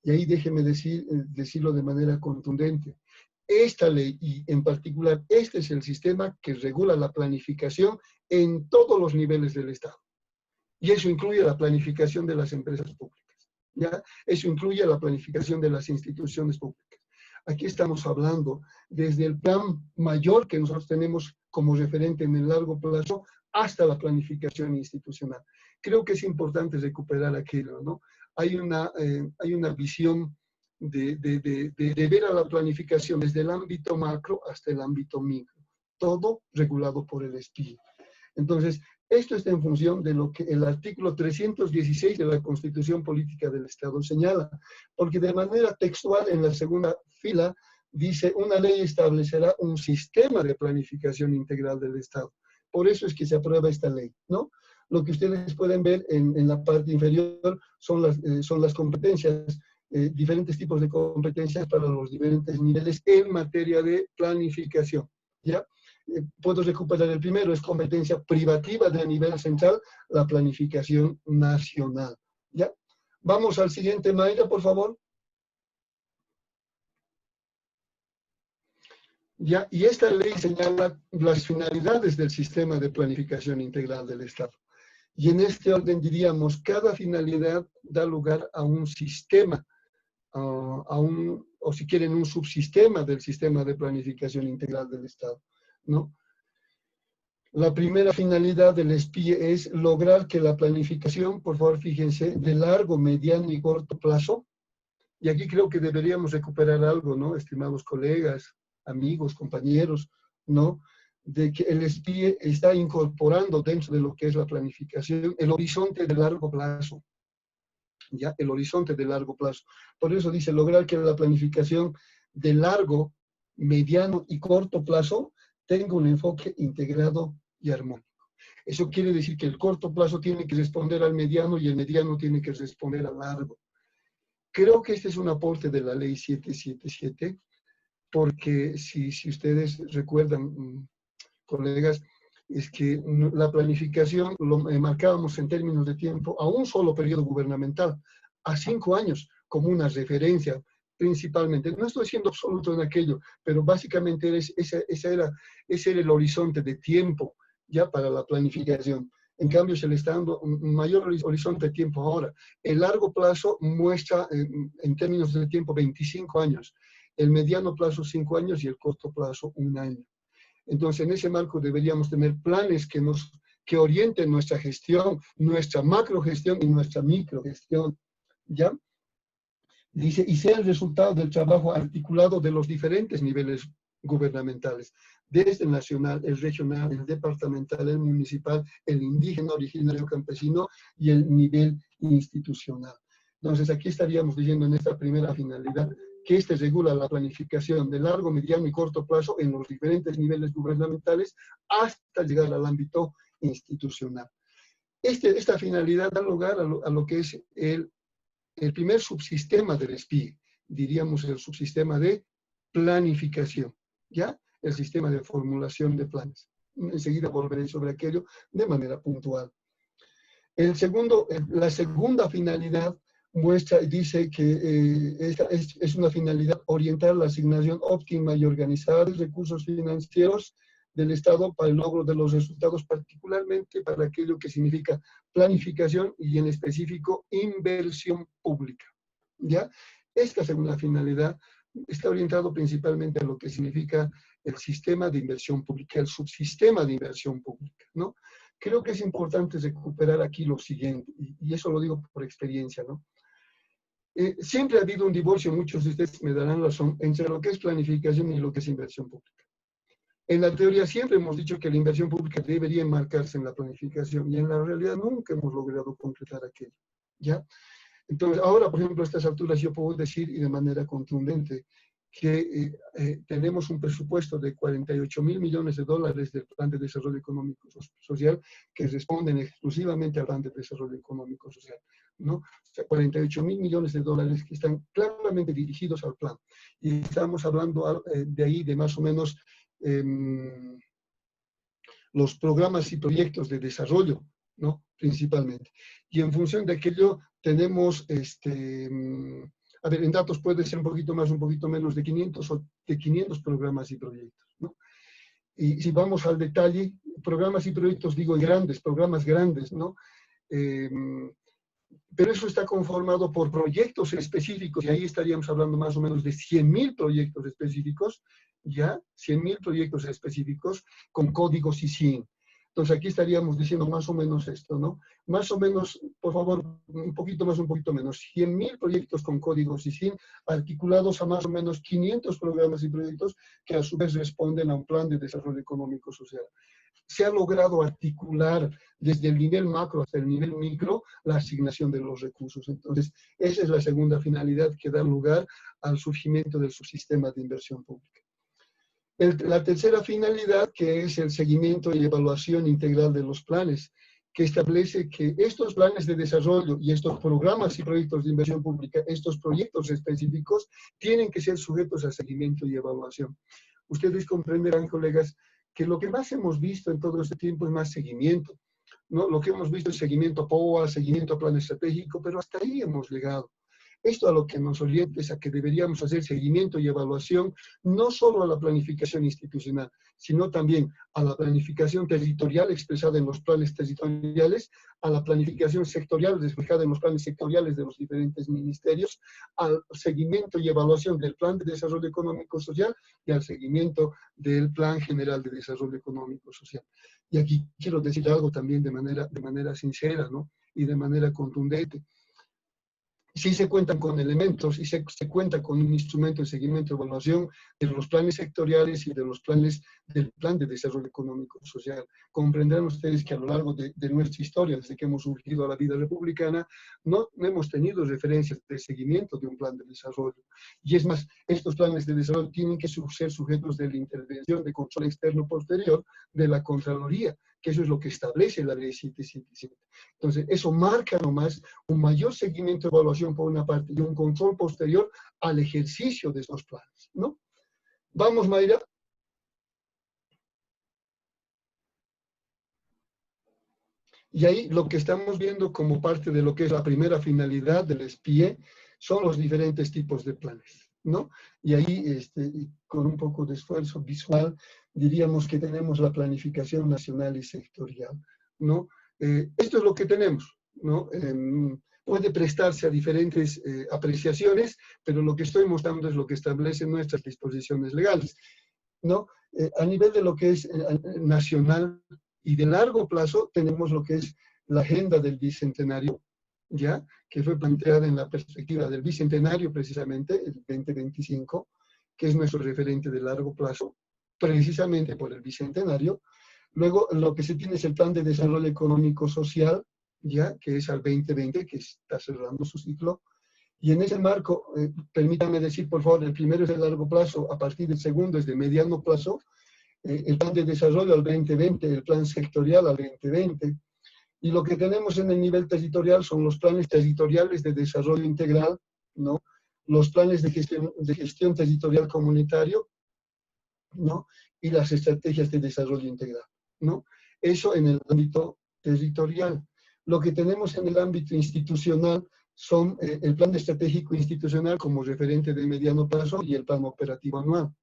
Y ahí déjeme decirlo de manera contundente. Esta ley, y en particular este es el sistema que regula la planificación en todos los niveles del Estado. Y eso incluye la planificación de las empresas públicas, ¿ya? Eso incluye la planificación de las instituciones públicas. Aquí estamos hablando desde el plan mayor que nosotros tenemos como referente en el largo plazo hasta la planificación institucional. Creo que es importante recuperar aquello, ¿no? Hay una visión de ver a la planificación desde el ámbito macro hasta el ámbito micro, todo regulado por el SPIE. Entonces, esto está en función de lo que el artículo 316 de la Constitución Política del Estado señala, porque de manera textual en la segunda fila dice: una ley establecerá un sistema de planificación integral del Estado. Por eso es que se aprueba esta ley, ¿no? Lo que ustedes pueden ver en la parte inferior son las competencias, diferentes tipos de competencias para los diferentes niveles en materia de planificación, ¿ya? Puedo recuperar el primero, es competencia privativa de nivel central, la planificación nacional, ¿ya? Vamos al siguiente, Mayra, por favor. Ya, y esta ley señala las finalidades del sistema de planificación integral del Estado. Y en este orden diríamos, cada finalidad da lugar a un sistema, o si quieren, un subsistema del sistema de planificación integral del Estado, ¿no? La primera finalidad del SPIE es lograr que la planificación, por favor fíjense, de largo, mediano y corto plazo, y aquí creo que deberíamos recuperar algo, ¿no? Estimados colegas, amigos, compañeros, ¿no? De que el SPIE está incorporando dentro de lo que es la planificación el horizonte de largo plazo, ¿ya? El horizonte de largo plazo. Por eso dice lograr que la planificación de largo, mediano y corto plazo tenga un enfoque integrado y armónico. Eso quiere decir que el corto plazo tiene que responder al mediano y el mediano tiene que responder al largo. Creo que este es un aporte de la ley 777, porque si ustedes recuerdan, colegas, es que la planificación lo marcábamos en términos de tiempo a un solo periodo gubernamental, a 5 años, como una referencia principalmente. No estoy siendo absoluto en aquello, pero básicamente ese era el horizonte de tiempo ya para la planificación. En cambio, se le está dando un mayor horizonte de tiempo ahora. El largo plazo muestra, en términos de tiempo, 25 años. El mediano plazo, 5 años, y el corto plazo, 1 año. Entonces, en ese marco deberíamos tener planes que orienten nuestra gestión, nuestra macrogestión y nuestra microgestión, ¿ya? Dice, y sea el resultado del trabajo articulado de los diferentes niveles gubernamentales, desde el nacional, el regional, el departamental, el municipal, el indígena, originario, campesino y el nivel institucional. Entonces, aquí estaríamos diciendo en esta primera finalidad que este regula la planificación de largo, mediano y corto plazo en los diferentes niveles gubernamentales hasta llegar al ámbito institucional. Esta finalidad da lugar a lo que es el primer subsistema del SPIE, diríamos el subsistema de planificación, ¿ya? El sistema de formulación de planes. Enseguida volveré sobre aquello de manera puntual. La segunda finalidad dice que esta es una finalidad orientar la asignación óptima y organizada de recursos financieros del Estado para el logro de los resultados, particularmente para aquello que significa planificación y en específico inversión pública. ¿Ya? Esta segunda finalidad está orientado principalmente a lo que significa el sistema de inversión pública, el subsistema de inversión pública, ¿no? Creo que es importante recuperar aquí lo siguiente, y eso lo digo por experiencia, ¿no? Siempre ha habido un divorcio, muchos de ustedes me darán razón, entre lo que es planificación y lo que es inversión pública. En la teoría siempre hemos dicho que la inversión pública debería enmarcarse en la planificación, y en la realidad nunca hemos logrado concretar aquello, ¿ya? Entonces, ahora, por ejemplo, a estas alturas yo puedo decir, y de manera contundente, que tenemos un presupuesto de 48.000 millones de dólares del Plan de Desarrollo Económico Social que responden exclusivamente al Plan de Desarrollo Económico Social, ¿no? O sea, 48.000 millones de dólares que están claramente dirigidos al plan. Y estamos hablando de ahí de más o menos los programas y proyectos de desarrollo, ¿no? Principalmente. Y en función de aquello tenemos, a ver, en datos puede ser un poquito más, un poquito menos de 500 programas y proyectos, ¿no? Y si vamos al detalle, programas y proyectos, digo grandes, programas grandes, ¿no? Pero eso está conformado por proyectos específicos, y ahí estaríamos hablando más o menos de 100.000 proyectos específicos, ¿ya? 100.000 proyectos específicos con códigos ISIN. Entonces aquí estaríamos diciendo más o menos esto, ¿no? Más o menos, por favor, un poquito más, un poquito menos. 100.000 proyectos con códigos ISIN articulados a más o menos 500 programas y proyectos que a su vez responden a un plan de desarrollo económico social. Se ha logrado articular desde el nivel macro hasta el nivel micro la asignación de los recursos. Entonces, esa es la segunda finalidad que da lugar al surgimiento del subsistema de inversión pública. La tercera finalidad, que es el seguimiento y evaluación integral de los planes, que establece que estos planes de desarrollo y estos programas y proyectos de inversión pública, estos proyectos específicos, tienen que ser sujetos a seguimiento y evaluación. Ustedes comprenderán, colegas, que lo que más hemos visto en todo este tiempo es más seguimiento, ¿no? Lo que hemos visto es seguimiento a POA, seguimiento a plan estratégico, pero hasta ahí hemos llegado. Esto a lo que nos orienta es a que deberíamos hacer seguimiento y evaluación no solo a la planificación institucional, sino también a la planificación territorial expresada en los planes territoriales, a la planificación sectorial reflejada en los planes sectoriales de los diferentes ministerios, al seguimiento y evaluación del Plan de Desarrollo Económico Social y al seguimiento del Plan General de Desarrollo Económico Social. Y aquí quiero decir algo también de manera sincera, ¿no? Y de manera contundente. Sí se cuentan con elementos y se cuenta con un instrumento de seguimiento y evaluación de los planes sectoriales y de los planes del Plan de Desarrollo Económico Social. Comprenderán ustedes que a lo largo de nuestra historia, desde que hemos surgido a la vida republicana, no hemos tenido referencias de seguimiento de un plan de desarrollo. Y es más, estos planes de desarrollo tienen que ser sujetos de la intervención de control externo posterior de la Contraloría, que eso es lo que establece la ley 777. Entonces, eso marca nomás un mayor seguimiento y evaluación por una parte y un control posterior al ejercicio de esos planes, ¿no? Vamos, Mayra. Y ahí lo que estamos viendo como parte de lo que es la primera finalidad del SPIE son los diferentes tipos de planes, ¿no? Y ahí, con un poco de esfuerzo visual, diríamos que tenemos la planificación nacional y sectorial, ¿no? Esto es lo que tenemos, ¿no? Puede prestarse a diferentes apreciaciones, pero lo que estoy mostrando es lo que establecen nuestras disposiciones legales, ¿no? A nivel de lo que es nacional y de largo plazo, tenemos lo que es la agenda del bicentenario, ya, que fue planteada en la perspectiva del bicentenario, precisamente, el 2025, que es nuestro referente de largo plazo, precisamente por el bicentenario. Luego, lo que se tiene es el Plan de Desarrollo Económico Social, ya, que es al 2020, que está cerrando su ciclo. Y en ese marco, permítanme decir, por favor, el primero es de largo plazo, a partir del segundo es de mediano plazo, el Plan de Desarrollo al 2020, el Plan Sectorial al 2020. Y lo que tenemos en el nivel territorial son los planes territoriales de desarrollo integral, ¿no? Los planes de gestión territorial comunitario, ¿no? Y las estrategias de desarrollo integral, ¿no? Eso en el ámbito territorial. Lo que tenemos en el ámbito institucional son el plan estratégico institucional como referente de mediano plazo y el plan operativo anual.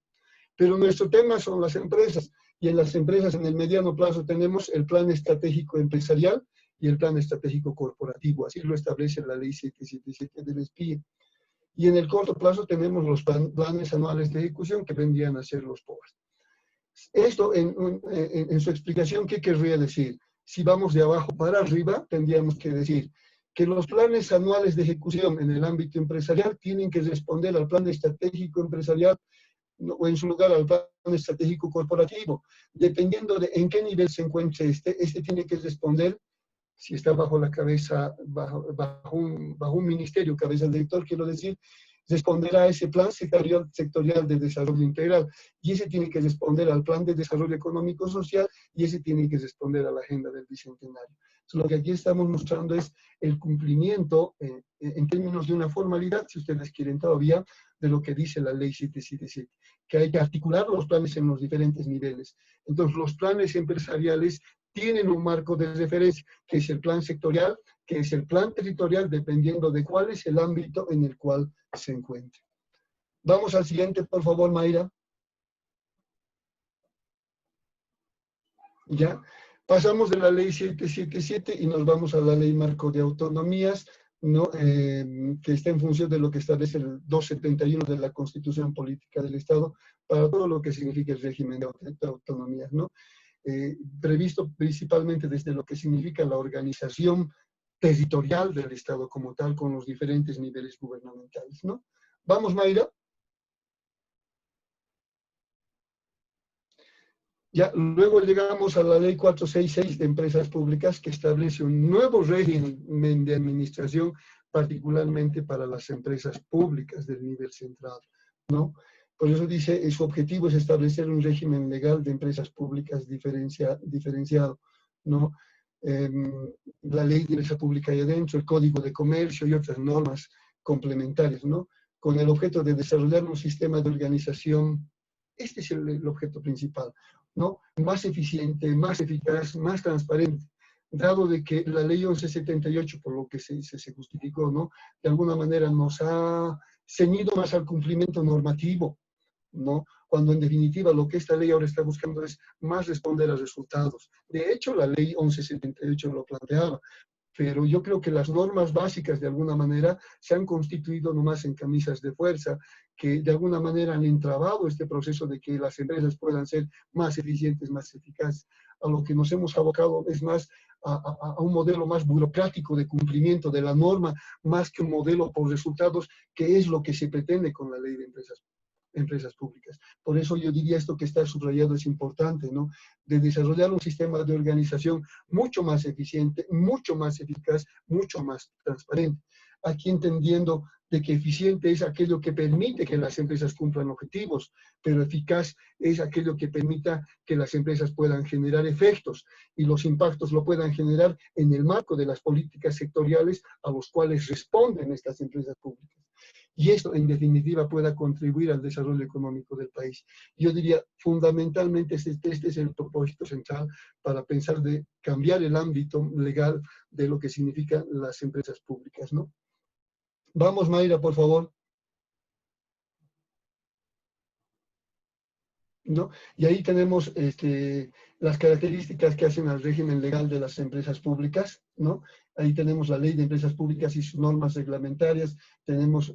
Pero nuestro tema son las empresas, y en las empresas en el mediano plazo tenemos el plan estratégico empresarial y el plan estratégico corporativo, así lo establece la ley 777 del SPIE. Y en el corto plazo tenemos los planes anuales de ejecución que vendrían a ser los POAS. Esto en su explicación, ¿qué querría decir? Si vamos de abajo para arriba, tendríamos que decir que los planes anuales de ejecución en el ámbito empresarial tienen que responder al plan estratégico empresarial o en su lugar al plan estratégico corporativo. Dependiendo de en qué nivel se encuentre este tiene que responder, si está bajo la cabeza, bajo un ministerio, cabeza del director, quiero decir, responderá a ese plan sectorial de desarrollo integral, y ese tiene que responder al plan de desarrollo económico social, y ese tiene que responder a la agenda del bicentenario. Entonces, lo que aquí estamos mostrando es el cumplimiento en términos de una formalidad, si ustedes quieren todavía, de lo que dice la ley 777, que hay que articular los planes en los diferentes niveles. Entonces, los planes empresariales tienen un marco de referencia, que es el plan sectorial, que es el plan territorial, dependiendo de cuál es el ámbito en el cual se encuentre. Vamos al siguiente, por favor, Mayra. Ya, pasamos de la ley 777 y nos vamos a la ley marco de autonomías, ¿no? Que está en función de lo que establece el 271 de la Constitución Política del Estado, para todo lo que significa el régimen de autonomías, ¿no? Previsto principalmente desde lo que significa la organización territorial del Estado como tal, con los diferentes niveles gubernamentales, ¿no? Vamos, Mayra. Ya, luego llegamos a la ley 466 de empresas públicas, que establece un nuevo régimen de administración, particularmente para las empresas públicas del nivel central, ¿no? Por eso dice, su objetivo es establecer un régimen legal de empresas públicas diferenciado, ¿no? La ley de empresa pública ahí adentro, el Código de Comercio y otras normas complementarias, ¿no? Con el objeto de desarrollar un sistema de organización. Este es el objeto principal, ¿no? Más eficiente, más eficaz, más transparente, dado de que la ley 1178, por lo que se justificó, ¿no? De alguna manera nos ha ceñido más al cumplimiento normativo, ¿no? Cuando en definitiva lo que esta ley ahora está buscando es más responder a resultados. De hecho, la ley 1178 lo planteaba, pero yo creo que las normas básicas de alguna manera se han constituido nomás en camisas de fuerza, que de alguna manera han entrabado este proceso de que las empresas puedan ser más eficientes, más eficaces. A lo que nos hemos abocado es más a un modelo más burocrático de cumplimiento de la norma, más que un modelo por resultados, que es lo que se pretende con la ley de empresas públicas. Por eso yo diría esto que está subrayado es importante, ¿no? De desarrollar un sistema de organización mucho más eficiente, mucho más eficaz, mucho más transparente. Aquí entendiendo de que eficiente es aquello que permite que las empresas cumplan objetivos, pero eficaz es aquello que permita que las empresas puedan generar efectos y los impactos lo puedan generar en el marco de las políticas sectoriales a los cuales responden estas empresas públicas. Y esto, en definitiva, pueda contribuir al desarrollo económico del país. Yo diría, fundamentalmente, este es el propósito central para pensar de cambiar el ámbito legal de lo que significan las empresas públicas, ¿no? Vamos, Mayra, por favor. ¿No? Y ahí tenemos las características que hacen al régimen legal de las empresas públicas, ¿no? Ahí tenemos la ley de empresas públicas y sus normas reglamentarias, tenemos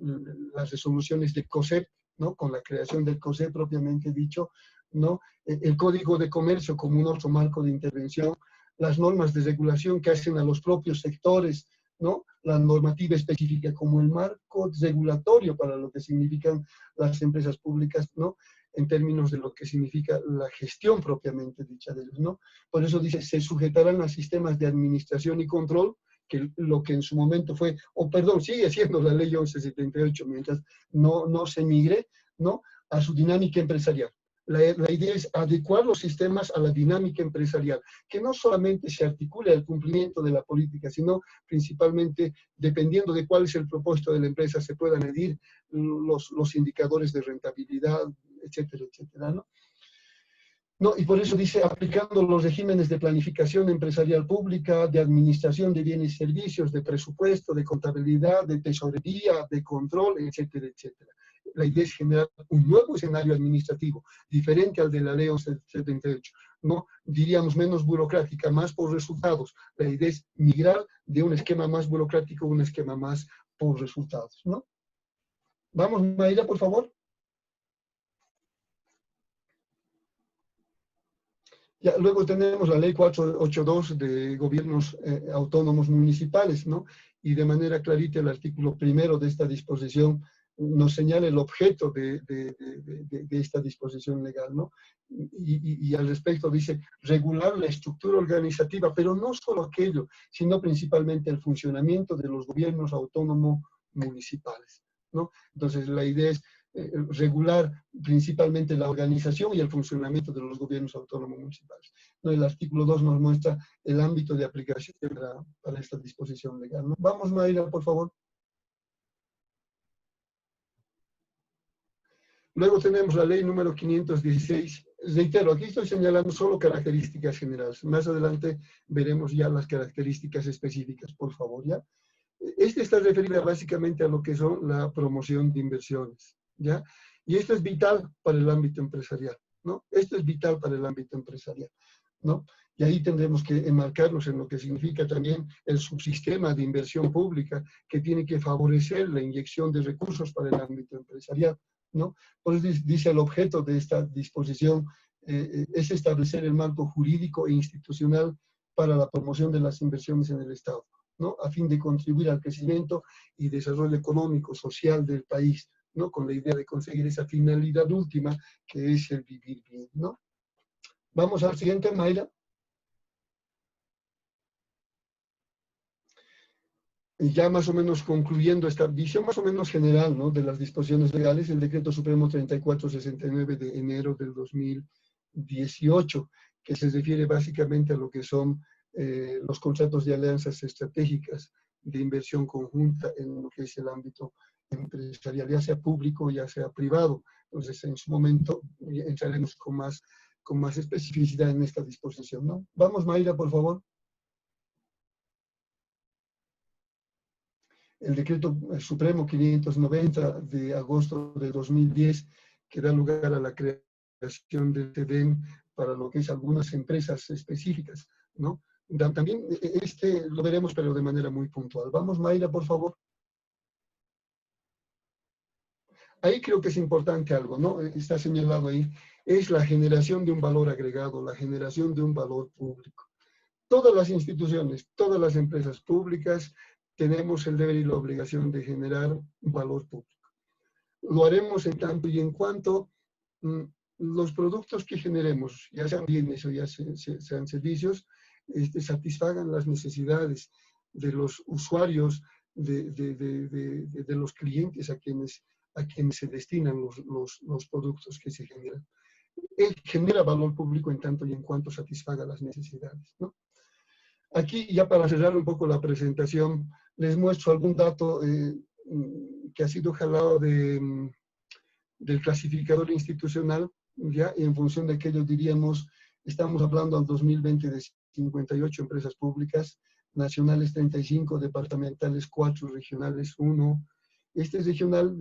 las resoluciones de COSEP, ¿no? Con la creación del COSEP propiamente dicho, ¿no? El Código de Comercio como un otro marco de intervención, las normas de regulación que hacen a los propios sectores ¿no? La normativa específica como el marco regulatorio para lo que significan las empresas públicas, ¿no? En términos de lo que significa la gestión propiamente dicha de ellos, ¿no? Por eso dice, se sujetarán a sistemas de administración y control, que lo que en su momento fue, o perdón, sigue siendo la ley 1178, mientras no se migre, ¿no? A su dinámica empresarial. La idea es adecuar los sistemas a la dinámica empresarial, que no solamente se articule al cumplimiento de la política, sino principalmente, dependiendo de cuál es el propósito de la empresa, se puedan medir los indicadores de rentabilidad, etcétera, etcétera, ¿no? No, y por eso dice, aplicando los regímenes de planificación empresarial pública, de administración de bienes y servicios, de presupuesto, de contabilidad, de tesorería, de control, etcétera, etcétera. La idea es generar un nuevo escenario administrativo, diferente al de la ley 1178, ¿no? Diríamos menos burocrática, más por resultados. La idea es migrar de un esquema más burocrático a un esquema más por resultados, ¿no? Vamos, Mayra, por favor. Ya, luego tenemos la ley 482 de gobiernos autónomos municipales, ¿no? Y de manera clarita el artículo primero de esta disposición nos señala el objeto de esta disposición legal, ¿no? Y al respecto dice regular la estructura organizativa, pero no solo aquello, sino principalmente el funcionamiento de los gobiernos autónomos municipales, ¿no? Entonces la idea es regular principalmente la organización y el funcionamiento de los gobiernos autónomos municipales. ¿No? El artículo 2 nos muestra el ámbito de aplicación para esta disposición legal, ¿no? Vamos, Mayra, por favor. Luego tenemos la ley número 516. Reitero, aquí estoy señalando solo características generales. Más adelante veremos ya las características específicas, por favor, ¿ya? Este está referido básicamente a lo que son la promoción de inversiones, ¿ya? Y esto es vital para el ámbito empresarial, ¿no? Esto es vital para el ámbito empresarial, ¿no? Y ahí tendremos que enmarcarnos en lo que significa también el subsistema de inversión pública que tiene que favorecer la inyección de recursos para el ámbito empresarial, ¿no? Por eso dice el objeto de esta disposición es establecer el marco jurídico e institucional para la promoción de las inversiones en el Estado, ¿no? A fin de contribuir al crecimiento y desarrollo económico, social del país, ¿no? Con la idea de conseguir esa finalidad última que es el vivir bien, ¿no? Vamos al siguiente, Mayra. Y ya más o menos concluyendo esta visión más o menos general, ¿no? De las disposiciones legales, el Decreto Supremo 3469 de enero del 2018, que se refiere básicamente a lo que son los contratos de alianzas estratégicas de inversión conjunta en lo que es el ámbito empresarial, ya sea público, ya sea privado. Entonces, en su momento entraremos con más especificidad en esta disposición, ¿no? Vamos, Mayra, por favor. El Decreto Supremo 590 de agosto de 2010, que da lugar a la creación del TEDEN para lo que es algunas empresas específicas, ¿no? También lo veremos, pero de manera muy puntual. Vamos, Mayra, por favor. Ahí creo que es importante algo, ¿no? Está señalado ahí, es la generación de un valor agregado, la generación de un valor público. Todas las instituciones, todas las empresas públicas tenemos el deber y la obligación de generar valor público. Lo haremos en tanto y en cuanto los productos que generemos, ya sean bienes o ya sean servicios, satisfagan las necesidades de los usuarios, de los clientes a quienes se destinan los productos que se generan. Genera valor público en tanto y en cuanto satisfaga las necesidades, ¿no? Aquí, ya para cerrar un poco la presentación, les muestro algún dato que ha sido jalado del clasificador institucional, ya, y en función de aquello diríamos, estamos hablando al 2020 de 58 empresas públicas, nacionales 35, departamentales 4, regionales 1. Este es regional,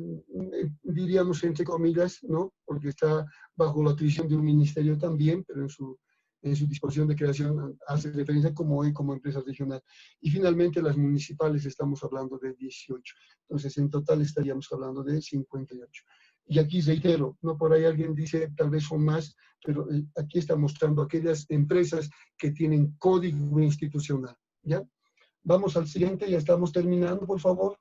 diríamos entre comillas, ¿no? Porque está bajo la atribución de un ministerio también, pero en su disposición de creación hace referencia como empresa regional. Y finalmente las municipales estamos hablando de 18. Entonces en total estaríamos hablando de 58. Y aquí reitero, no por ahí alguien dice tal vez son más, pero aquí está mostrando aquellas empresas que tienen código institucional, ¿ya? Vamos al siguiente, ya estamos terminando, por favor.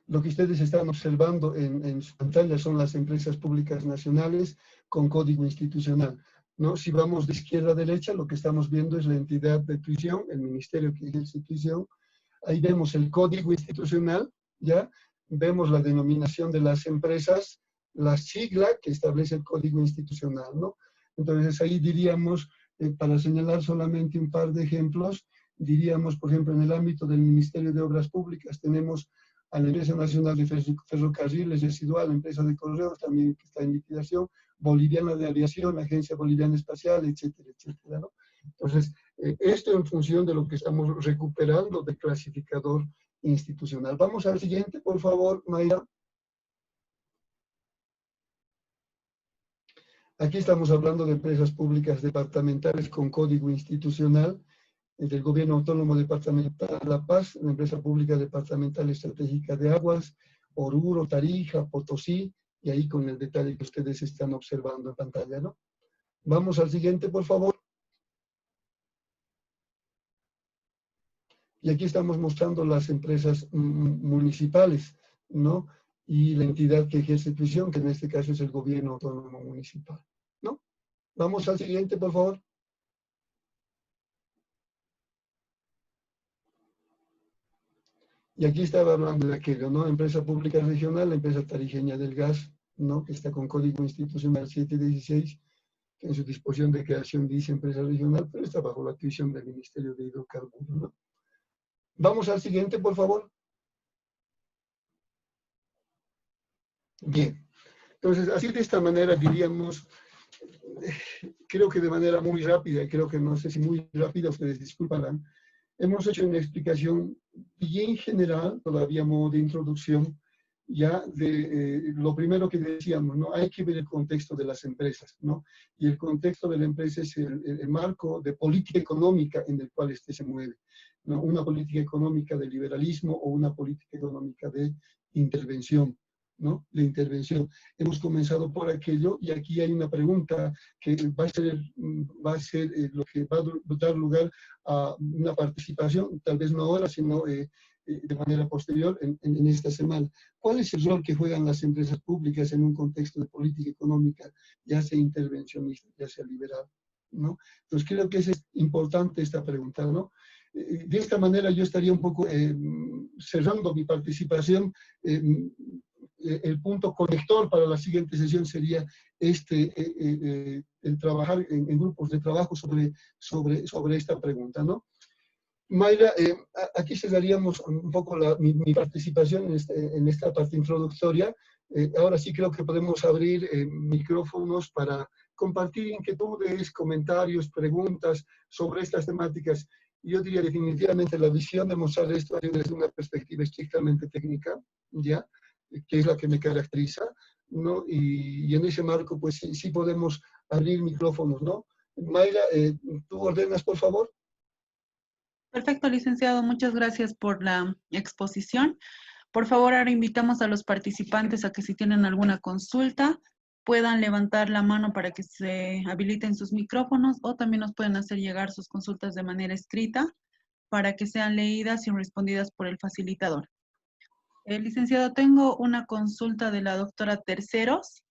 Lo que ustedes están observando en su pantalla son las empresas públicas nacionales con código institucional, ¿no? Si vamos de izquierda a derecha, lo que estamos viendo es la entidad de tuición, el ministerio que ejerce tuición. Ahí vemos el código institucional, ¿ya? Vemos la denominación de las empresas, la sigla que establece el código institucional, ¿no? Entonces ahí diríamos, para señalar solamente un par de ejemplos, diríamos, por ejemplo, en el ámbito del Ministerio de Obras Públicas tenemos a la Empresa Nacional de Ferrocarriles Residual, Empresa de Correos también que está en liquidación, Boliviana de Aviación, Agencia Boliviana Espacial, etcétera, etcétera, ¿no? Entonces, esto en función de lo que estamos recuperando del clasificador institucional. Vamos al siguiente, por favor, Mayra. Aquí estamos hablando de empresas públicas departamentales con código institucional del Gobierno Autónomo Departamental La Paz, la Empresa Pública Departamental Estratégica de Aguas, Oruro, Tarija, Potosí, y ahí con el detalle que ustedes están observando en pantalla, ¿no? Vamos al siguiente, por favor. Y aquí estamos mostrando las empresas municipales, ¿no? Y la entidad que ejerce tuición, que en este caso es el Gobierno Autónomo Municipal, ¿no? Vamos al siguiente, por favor. Y aquí estaba hablando de aquello, ¿no? Empresa pública regional, la empresa tarijeña del gas, ¿no? Que está con código institucional 716, que en su disposición de creación dice empresa regional, pero está bajo la tuición del Ministerio de Hidrocarburos, ¿no? Vamos al siguiente, por favor. Bien. Entonces, así de esta manera diríamos, creo que de manera muy rápida, y creo que no sé si muy rápida, ustedes disculparán, hemos hecho una explicación bien general, todavía modo de introducción, ya de lo primero que decíamos, ¿no? Hay que ver el contexto de las empresas, ¿no? Y el contexto de la empresa es el marco de política económica en el cual éste se mueve, ¿no? Una política económica de liberalismo o una política económica de intervención, ¿no? De intervención. Hemos comenzado por aquello y aquí hay una pregunta que va a ser lo que va a dar lugar a una participación, tal vez no ahora, sino de manera posterior en esta semana. ¿Cuál es el rol que juegan las empresas públicas en un contexto de política económica, ya sea intervencionista, ya sea liberal, ¿no? Entonces creo que es importante esta pregunta, ¿no? De esta manera yo estaría un poco cerrando mi participación. El punto conector para la siguiente sesión sería el trabajar en grupos de trabajo sobre esta pregunta, ¿no? Mayra, aquí cerraríamos un poco mi participación en esta parte introductoria. Ahora sí creo que podemos abrir micrófonos para compartir inquietudes, comentarios, preguntas sobre estas temáticas. Yo diría definitivamente la visión de mostrar esto desde una perspectiva estrictamente técnica, ¿ya? Que es la que me caracteriza, ¿no? Y en ese marco, pues sí podemos abrir micrófonos, ¿no? Mayra, ¿tú ordenas, por favor? Perfecto, licenciado. Muchas gracias por la exposición. Por favor, ahora invitamos a los participantes a que si tienen alguna consulta, puedan levantar la mano para que se habiliten sus micrófonos o también nos pueden hacer llegar sus consultas de manera escrita para que sean leídas y respondidas por el facilitador. Licenciado, tengo una consulta de la doctora Terceros.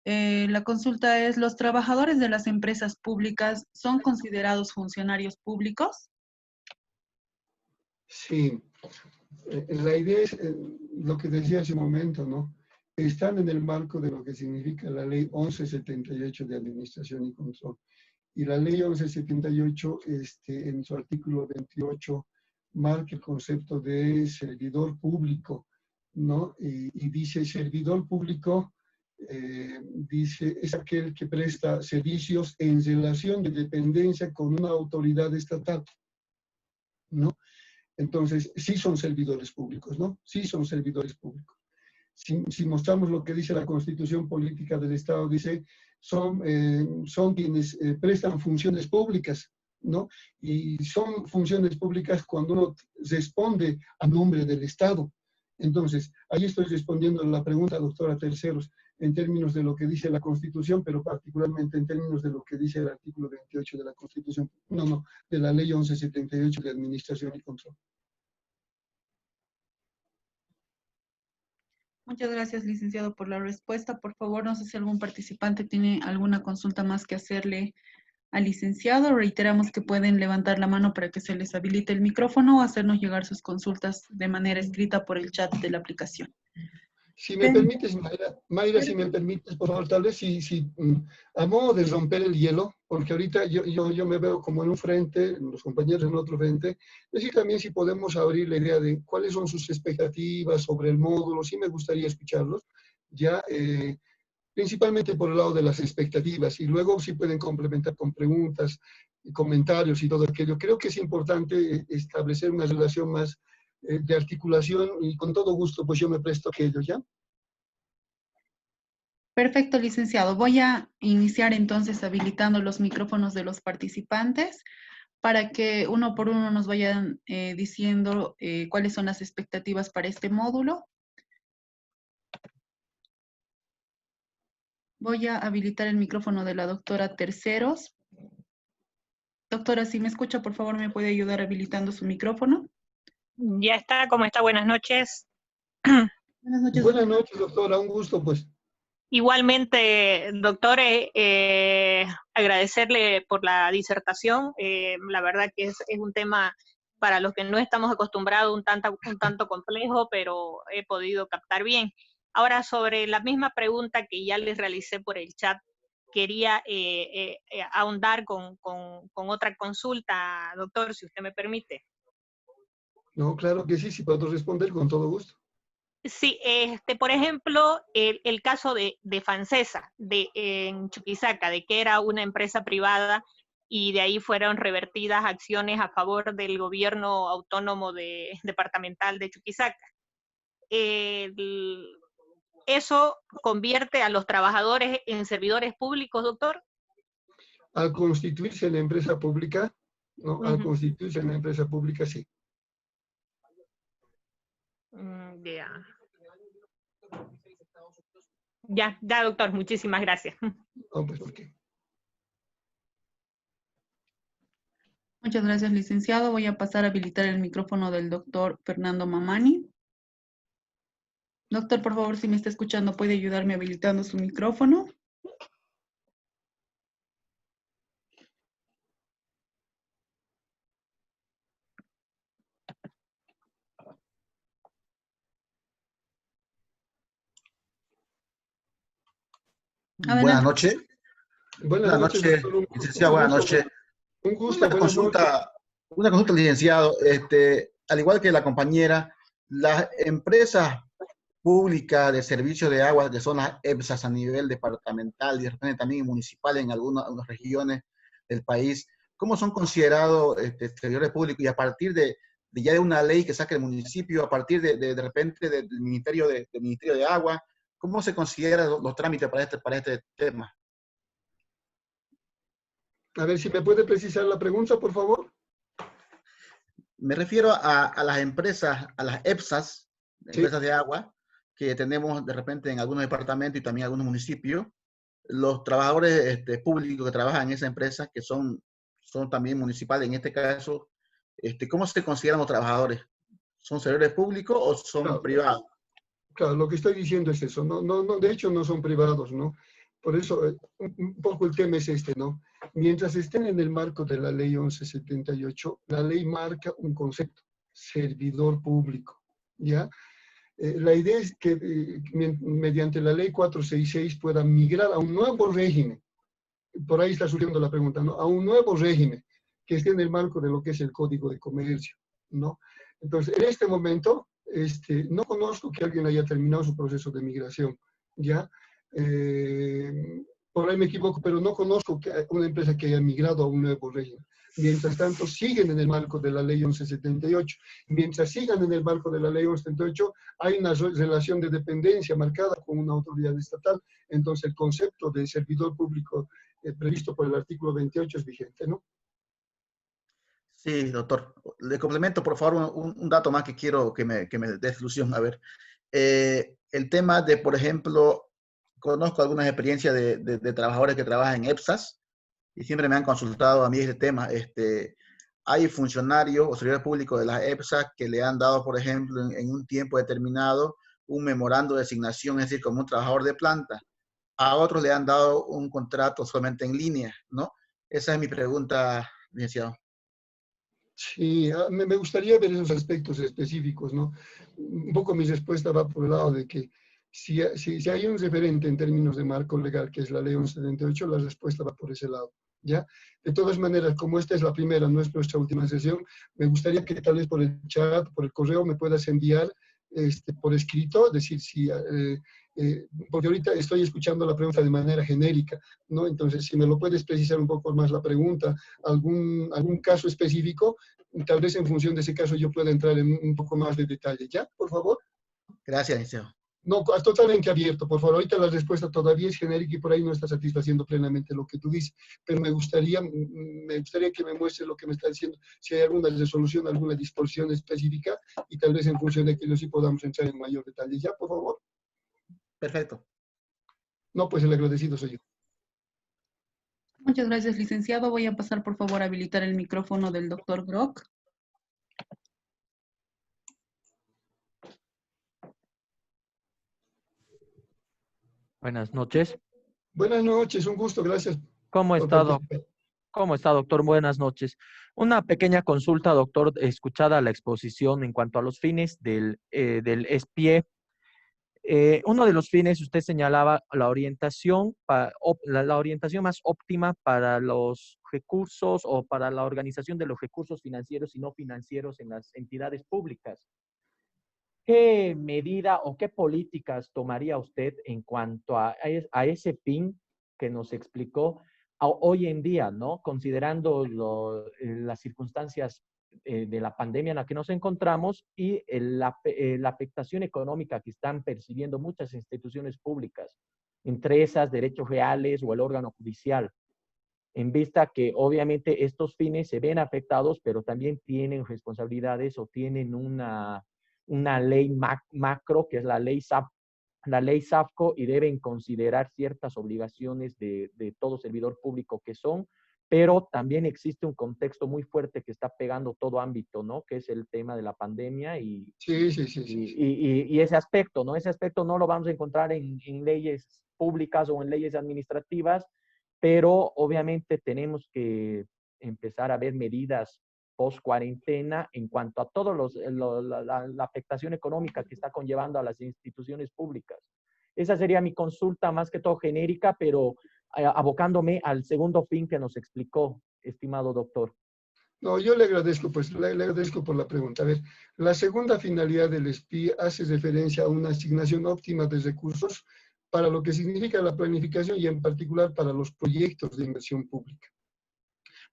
La consulta es, ¿los trabajadores de las empresas públicas son considerados funcionarios públicos? Sí, la idea es lo que decía hace un momento, ¿no? Están en el marco de lo que significa la ley 1178 de Administración y Control. Y la ley 1178, en su artículo 28, marca el concepto de servidor público, ¿no? Y dice, servidor público, dice, es aquel que presta servicios en relación de dependencia con una autoridad estatal, ¿no? Entonces, sí son servidores públicos, ¿no? Sí son servidores públicos. Si mostramos lo que dice la Constitución Política del Estado, dice, son quienes prestan funciones públicas, ¿no? Y son funciones públicas cuando uno responde a nombre del Estado. Entonces, ahí estoy respondiendo a la pregunta, doctora Terceros, en términos de lo que dice la Constitución, pero particularmente en términos de lo que dice el artículo 28 de la Constitución, de la Ley 1178 de Administración y Control. Muchas gracias, licenciado, por la respuesta. Por favor, no sé si algún participante tiene alguna consulta más que hacerle al licenciado. Reiteramos que pueden levantar la mano para que se les habilite el micrófono o hacernos llegar sus consultas de manera escrita por el chat de la aplicación. Si me permites, Mayra, si me permites, por favor, tal vez a modo de romper el hielo, porque ahorita yo me veo como en un frente, los compañeros en otro frente, es decir, también si podemos abrir la idea de cuáles son sus expectativas sobre el módulo, sí me gustaría escucharlos, ya principalmente por el lado de las expectativas, y luego sí pueden complementar con preguntas, y comentarios y todo aquello. Creo que es importante establecer una relación más de articulación, y con todo gusto, pues yo me presto a aquello, ¿ya? Perfecto, licenciado. Voy a iniciar entonces habilitando los micrófonos de los participantes para que uno por uno nos vayan diciendo cuáles son las expectativas para este módulo. Voy a habilitar el micrófono de la doctora Terceros. Doctora, si me escucha, por favor, me puede ayudar habilitando su micrófono. Ya está, ¿cómo está? Buenas noches. Buenas noches. Buenas noches, doctora, un gusto, pues. Igualmente, doctor, agradecerle por la disertación. La verdad que es un tema para los que no estamos acostumbrados un tanto complejo, pero he podido captar bien. Ahora, sobre la misma pregunta que ya les realicé por el chat, quería ahondar con otra consulta, doctor, si usted me permite. No, claro que sí, sí puedo responder con todo gusto. Sí, por ejemplo, el caso de Fancesa, en Chuquisaca, de que era una empresa privada y de ahí fueron revertidas acciones a favor del gobierno autónomo departamental de Chuquisaca. ¿Eso convierte a los trabajadores en servidores públicos, doctor? Al constituirse en la empresa pública, ¿no? Al constituirse en la empresa pública, sí. Ya. Ya, doctor, muchísimas gracias. Oh, pues, ¿por qué? Muchas gracias, licenciado. Voy a pasar a habilitar el micrófono del doctor Fernando Mamani. Doctor, por favor, si me está escuchando, ¿puede ayudarme habilitando su micrófono? Buenas noches. Buenas noches, doctor. Licenciado, buenas noches. Un gusto, buenas noches. Una consulta, licenciado. Al igual que la compañera, las empresas públicas de servicio de agua, que son las EPSAs a nivel departamental y de repente también municipal en algunas regiones del país, ¿cómo son considerados servidores públicos? Y a partir de ya de una ley que saque el municipio, a partir de repente del Ministerio de Agua, ¿cómo se consideran los trámites para este tema? A ver si me puede precisar la pregunta, por favor. Me refiero a las empresas, a las EPSAs, empresas de agua, que tenemos de repente en algunos departamentos y también en algunos municipios. Los trabajadores públicos que trabajan en esa empresa, que son también municipales, en este caso, ¿cómo se consideran los trabajadores? ¿Son servidores públicos o son privados? Claro, lo que estoy diciendo es eso. No, de hecho no son privados, ¿no? Por eso, un poco el tema es este, ¿no? Mientras estén en el marco de la ley 1178, la ley marca un concepto, servidor público, ¿ya? La idea es que mediante la ley 466 pueda migrar a un nuevo régimen. Por ahí está surgiendo la pregunta, ¿no? A un nuevo régimen que esté en el marco de lo que es el Código de Comercio, ¿no? Entonces, en este momento, no conozco que alguien haya terminado su proceso de migración, ¿ya? Por ahí me equivoco, pero no conozco una empresa que haya migrado a un nuevo régimen. Mientras tanto, siguen en el marco de la ley 1178. Mientras sigan en el marco de la ley 1178, hay una relación de dependencia marcada con una autoridad estatal. Entonces, el concepto de servidor público previsto por el artículo 28 es vigente, ¿no? Sí, doctor. Le complemento, por favor, un dato más que quiero que me dé solución. A ver, el tema de, por ejemplo, conozco algunas experiencias de trabajadores que trabajan en EPSAS y siempre me han consultado a mí este tema. Hay funcionarios o servidores públicos de las EPSAS que le han dado, por ejemplo, en un tiempo determinado, un memorando de asignación, es decir, como un trabajador de planta. A otros le han dado un contrato solamente en línea, ¿no? Esa es mi pregunta, licenciado. Sí, me gustaría ver esos aspectos específicos, ¿no? Un poco mi respuesta va por el lado de que si hay un referente en términos de marco legal, que es la Ley 1178, la respuesta va por ese lado, ¿ya? De todas maneras, como esta es la primera, no es nuestra última sesión, me gustaría que tal vez por el chat, por el correo, me puedas enviar por escrito, decir si... porque ahorita estoy escuchando la pregunta de manera genérica, ¿no? Entonces, si me lo puedes precisar un poco más la pregunta, algún caso específico, tal vez en función de ese caso yo pueda entrar en un poco más de detalle. ¿Ya? Por favor. Gracias, licenciado. No, totalmente abierto, por favor. Ahorita la respuesta todavía es genérica y por ahí no está satisfaciendo plenamente lo que tú dices, pero me gustaría que me muestres lo que me está diciendo, si hay alguna resolución, alguna disposición específica y tal vez en función de aquello sí podamos entrar en mayor detalle. ¿Ya, por favor? Perfecto. No, pues el agradecido soy yo. Muchas gracias, licenciado. Voy a pasar, por favor, a habilitar el micrófono del doctor Grock. Buenas noches. Buenas noches, un gusto, gracias. ¿Cómo está, ¿Cómo está, doctor? Buenas noches. Una pequeña consulta, doctor, escuchada la exposición en cuanto a los fines del SPIE. Uno de los fines, usted señalaba la orientación, la orientación más óptima para los recursos o para la organización de los recursos financieros y no financieros en las entidades públicas. ¿Qué medida o qué políticas tomaría usted en cuanto a ese fin que nos explicó hoy en día, ¿no? Considerando las circunstancias de la pandemia en la que nos encontramos y la afectación económica que están percibiendo muchas instituciones públicas, entre esas derechos reales o el órgano judicial, en vista que obviamente estos fines se ven afectados, pero también tienen responsabilidades o tienen una ley macro, que es la ley SAFCO, y deben considerar ciertas obligaciones de todo servidor público que son, pero también existe un contexto muy fuerte que está pegando todo ámbito, ¿no? Que es el tema de la pandemia y ese aspecto, ¿no? Ese aspecto no lo vamos a encontrar en leyes públicas o en leyes administrativas, pero obviamente tenemos que empezar a ver medidas post-cuarentena en cuanto a toda la afectación económica que está conllevando a las instituciones públicas. Esa sería mi consulta, más que todo genérica, pero abocándome al segundo fin que nos explicó, estimado doctor. No, yo le agradezco, pues, le agradezco por la pregunta. A ver, la segunda finalidad del SPIE hace referencia a una asignación óptima de recursos para lo que significa la planificación y en particular para los proyectos de inversión pública.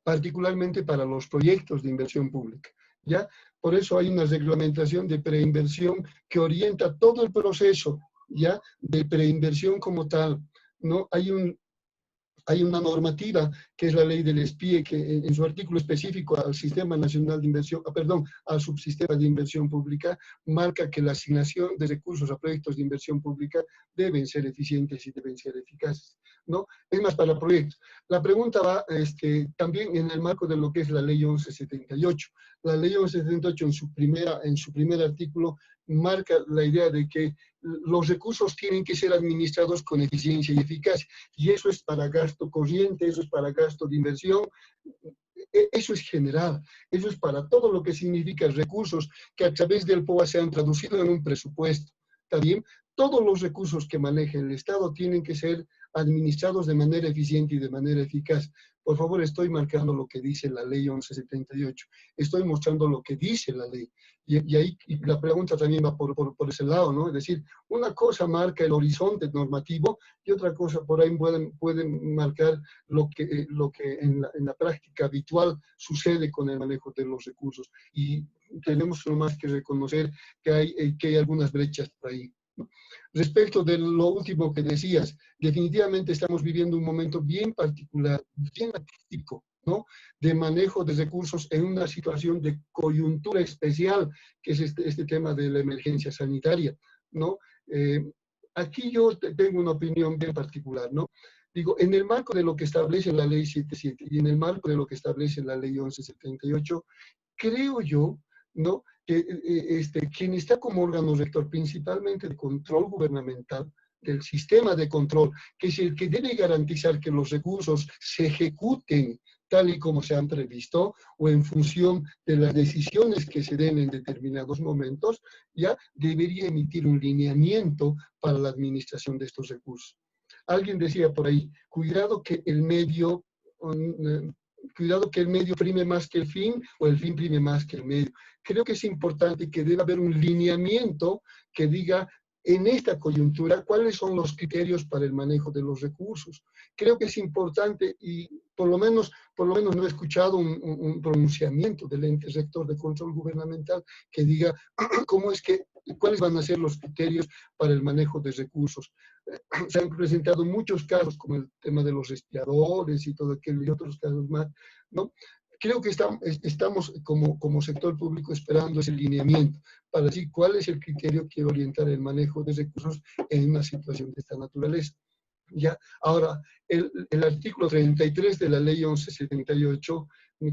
Particularmente para los proyectos de inversión pública, ¿ya? Por eso hay una reglamentación de preinversión que orienta todo el proceso, ¿ya? De preinversión como tal, ¿no? Hay una normativa que es la ley del SPIE que en su artículo específico al Sistema Nacional de Inversión, al subsistema de inversión pública, marca que la asignación de recursos a proyectos de inversión pública deben ser eficientes y deben ser eficaces, ¿no? Es más, para proyectos. La pregunta va también en el marco de lo que es la ley 1178. La ley 1178 en su primer artículo marca la idea de que los recursos tienen que ser administrados con eficiencia y eficacia. Y eso es para gasto corriente, eso es para gasto de inversión, eso es general, eso es para todo lo que significa recursos que a través del POA se han traducido en un presupuesto. ¿Está bien? Todos los recursos que maneje el Estado tienen que ser administrados de manera eficiente y de manera eficaz. Por favor, estoy marcando lo que dice la ley 1178. Estoy mostrando lo que dice la ley. Y ahí la pregunta también va por ese lado, ¿no? Es decir, una cosa marca el horizonte normativo y otra cosa por ahí pueden marcar lo que en la práctica habitual sucede con el manejo de los recursos. Y tenemos nomás que reconocer que hay algunas brechas por ahí, ¿no? Respecto de lo último que decías, definitivamente estamos viviendo un momento bien particular, bien atípico, ¿no? De manejo de recursos en una situación de coyuntura especial, que es este tema de la emergencia sanitaria, ¿no? Aquí yo tengo una opinión bien particular, ¿no? Digo, en el marco de lo que establece la ley 77 y en el marco de lo que establece la ley 1178, creo yo, ¿no? Que quien está como órgano rector principalmente de control gubernamental, del sistema de control, que es el que debe garantizar que los recursos se ejecuten tal y como se han previsto o en función de las decisiones que se den en determinados momentos, ya debería emitir un lineamiento para la administración de estos recursos. Alguien decía por ahí, cuidado que el medio prime más que el fin o el fin prime más que el medio. Creo que es importante que debe haber un lineamiento que diga en esta coyuntura cuáles son los criterios para el manejo de los recursos. Creo que es importante y por lo menos no he escuchado un pronunciamiento del ente rector de control gubernamental que diga cuáles van a ser los criterios para el manejo de recursos. Se han presentado muchos casos, como el tema de los respiradores y todo aquello y otros casos más, ¿no? Creo que estamos como sector público esperando ese lineamiento para decir cuál es el criterio que orientar el manejo de recursos en una situación de esta naturaleza. ¿Ya? Ahora, el artículo 33 de la ley 1178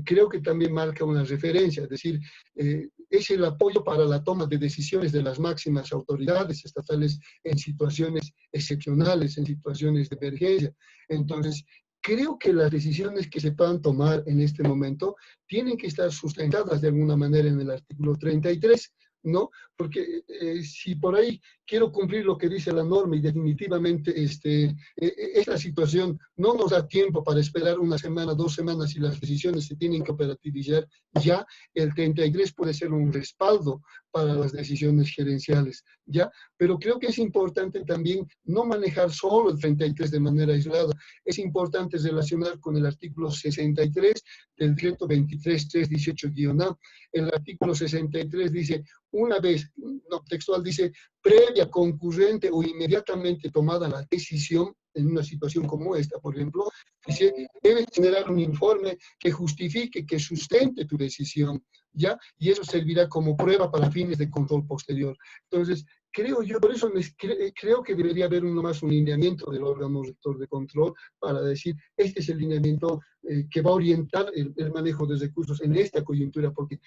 creo que también marca una referencia, es decir, es el apoyo para la toma de decisiones de las máximas autoridades estatales en situaciones excepcionales, en situaciones de emergencia. Entonces, creo que las decisiones que se puedan tomar en este momento tienen que estar sustentadas de alguna manera en el artículo 33, ¿no? Porque si por ahí quiero cumplir lo que dice la norma y definitivamente esta situación no nos da tiempo para esperar una semana, 2 semanas y las decisiones se tienen que operativizar ya, el 33 puede ser un respaldo para las decisiones gerenciales, ¿ya? Pero creo que es importante también no manejar solo el 33 de manera aislada, es importante relacionar con el artículo 63 del decreto 23.318-A. El artículo 63 dice, una vez, no, textual dice, previa, concurrente o inmediatamente tomada la decisión en una situación como esta, por ejemplo, dice, debes generar un informe que justifique, que sustente tu decisión, ¿ya? Y eso servirá como prueba para fines de control posterior. Entonces, creo yo, por eso creo que debería haber un lineamiento del órgano rector de control para decir, este es el lineamiento que va a orientar el manejo de recursos en esta coyuntura, porque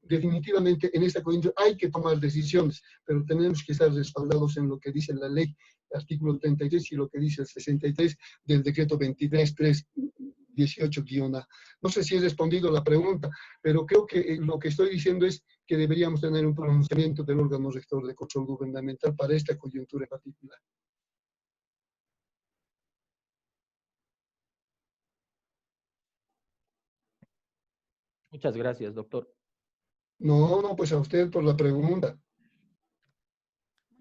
definitivamente en esta coyuntura hay que tomar decisiones, pero tenemos que estar respaldados en lo que dice la ley, artículo 33 y lo que dice el 63 del decreto 23.318-A. No sé si he respondido la pregunta, pero creo que lo que estoy diciendo es que deberíamos tener un pronunciamiento del órgano rector de control gubernamental para esta coyuntura particular. Muchas gracias, doctor. No, pues a usted por la pregunta.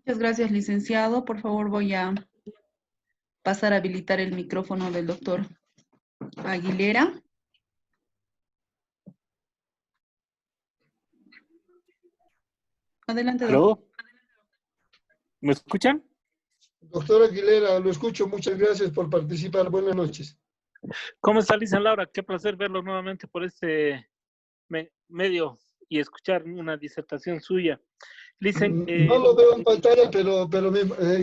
Muchas gracias, licenciado. Por favor, voy a pasar a habilitar el micrófono del doctor Aguilera. Adelante, doctor. ¿Aló? ¿Me escuchan? Doctor Aguilera, lo escucho. Muchas gracias por participar. Buenas noches. ¿Cómo está, Lisa Laura? Qué placer verlo nuevamente por este medio y escuchar una disertación suya. Listen, no lo veo en pantalla, pero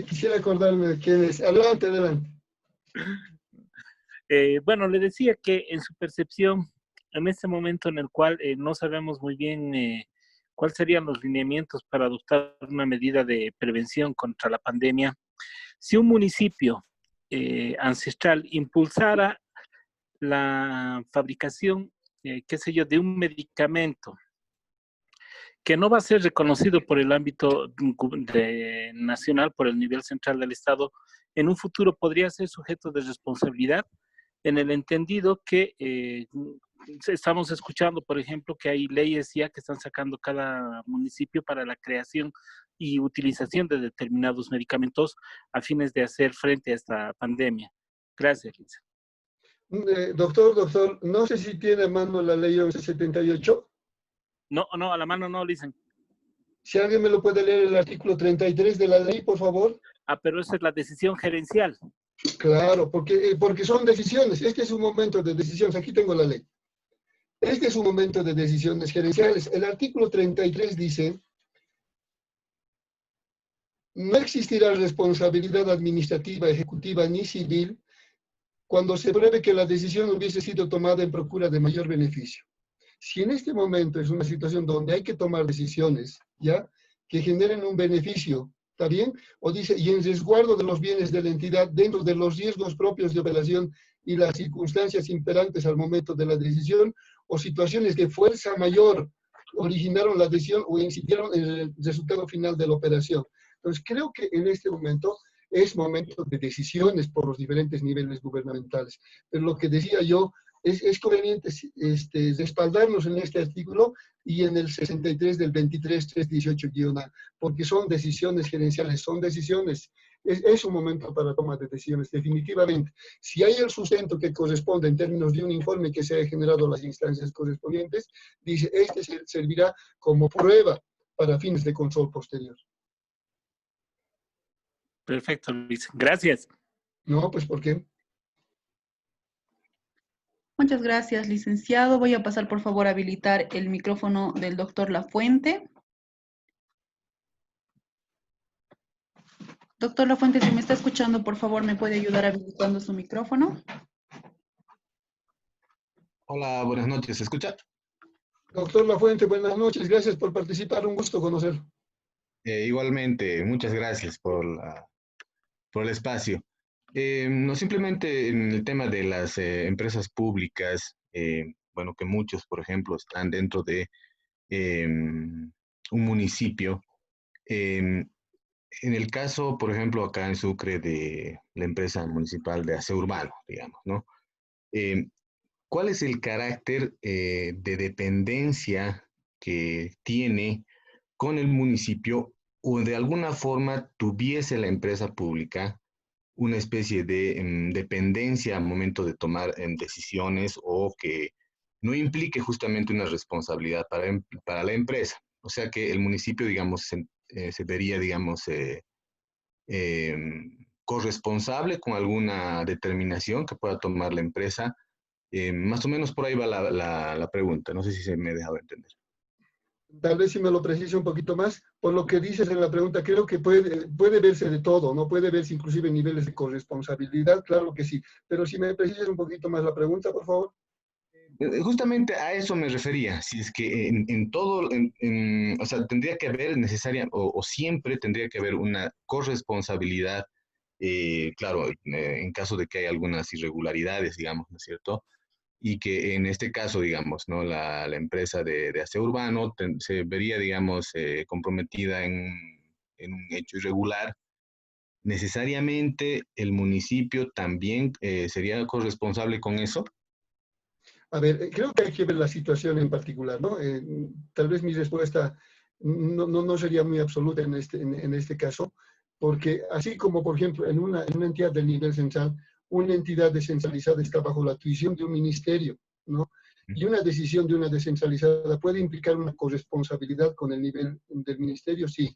quisiera acordarme de quién es. Adelante, adelante. Bueno, le decía que en su percepción, en este momento en el cual no sabemos muy bien cuáles serían los lineamientos para adoptar una medida de prevención contra la pandemia, si un municipio ancestral impulsara la fabricación, qué sé yo, de un medicamento que no va a ser reconocido por el ámbito nacional, por el nivel central del Estado, en un futuro podría ser sujeto de responsabilidad, en el entendido que estamos escuchando, por ejemplo, que hay leyes ya que están sacando cada municipio para la creación y utilización de determinados medicamentos a fines de hacer frente a esta pandemia. Gracias, Lisa. Doctor, no sé si tiene a mano la ley 1178. No, a la mano no, Lisa. Si alguien me lo puede leer el artículo 33 de la ley, por favor. Pero esa es la decisión gerencial. Claro, porque son decisiones. Este es un momento de decisiones. Aquí tengo la ley. Este es un momento de decisiones gerenciales. El artículo 33 dice: no existirá responsabilidad administrativa, ejecutiva ni civil cuando se pruebe que la decisión hubiese sido tomada en procura de mayor beneficio. Si en este momento es una situación donde hay que tomar decisiones, ¿ya?, que generen un beneficio, ¿está bien? O dice, y en resguardo de los bienes de la entidad, dentro de los riesgos propios de operación y las circunstancias imperantes al momento de la decisión, o situaciones de fuerza mayor originaron la decisión o incidieron en el resultado final de la operación. Entonces, creo que en este momento es momento de decisiones por los diferentes niveles gubernamentales. Pero lo que decía yo, es conveniente respaldarnos en este artículo y en el 63 del 23.318-A, porque son decisiones gerenciales, son decisiones, es un momento para tomar de decisiones, definitivamente. Si hay el sustento que corresponde en términos de un informe que se haya generado a las instancias correspondientes, dice, servirá como prueba para fines de control posterior. Perfecto, Luis. Gracias. No, pues, ¿por qué? Muchas gracias, licenciado. Voy a pasar, por favor, a habilitar el micrófono del doctor Lafuente. Doctor Lafuente, si me está escuchando, por favor, ¿me puede ayudar habilitando su micrófono? Hola, buenas noches. ¿Se escucha? Doctor Lafuente, buenas noches. Gracias por participar. Un gusto conocerlo. Igualmente, muchas gracias por el espacio. No simplemente en el tema de las empresas públicas, bueno, que muchos, por ejemplo, están dentro de un municipio. En el caso, por ejemplo, acá en Sucre, de la empresa municipal de aseo urbano, digamos, ¿no? ¿Cuál es el carácter de dependencia que tiene con el municipio, o de alguna forma tuviese la empresa pública una especie de dependencia al momento de tomar decisiones, o que no implique justamente una responsabilidad para la empresa? O sea, que el municipio, digamos, se vería, digamos, corresponsable con alguna determinación que pueda tomar la empresa. Más o menos por ahí va la pregunta. No sé si se me ha dejado entender. Tal vez si me lo precise un poquito más, por lo que dices en la pregunta, creo que puede verse de todo, ¿no? Puede verse inclusive niveles de corresponsabilidad, claro que sí. Pero si me precisas un poquito más la pregunta, por favor. Justamente a eso me refería. Si es que en todo, o sea, tendría que haber necesaria, o siempre tendría que haber una corresponsabilidad, claro, en caso de que haya algunas irregularidades, digamos, ¿no es cierto? Y que en este caso, digamos, ¿no?, la empresa de aseo urbano se vería, digamos, comprometida en un hecho irregular. ¿Necesariamente el municipio también sería corresponsable con eso? A ver, creo que hay que ver la situación en particular, ¿no? Tal vez mi respuesta no sería muy absoluta en este caso, porque así como, por ejemplo, en una entidad del nivel central, una entidad descentralizada está bajo la tuición de un ministerio, ¿no? Y una decisión de una descentralizada puede implicar una corresponsabilidad con el nivel del ministerio, sí.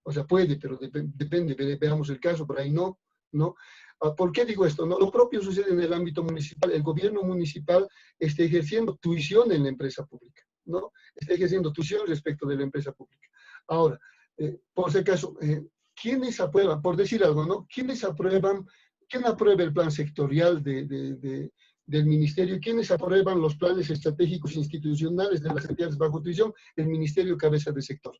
O sea, puede, pero depende, veamos el caso, por ahí no, ¿no? ¿Por qué digo esto? No, lo propio sucede en el ámbito municipal. El gobierno municipal está ejerciendo tuición en la empresa pública, ¿no? Está ejerciendo tuición respecto de la empresa pública. Ahora, por si acaso, ¿quiénes aprueban? Por decir algo, ¿no? ¿Quiénes aprueban? ¿Quién aprueba el plan sectorial del ministerio? ¿Quiénes aprueban los planes estratégicos institucionales de las entidades bajo tuición? El ministerio cabeza de sector.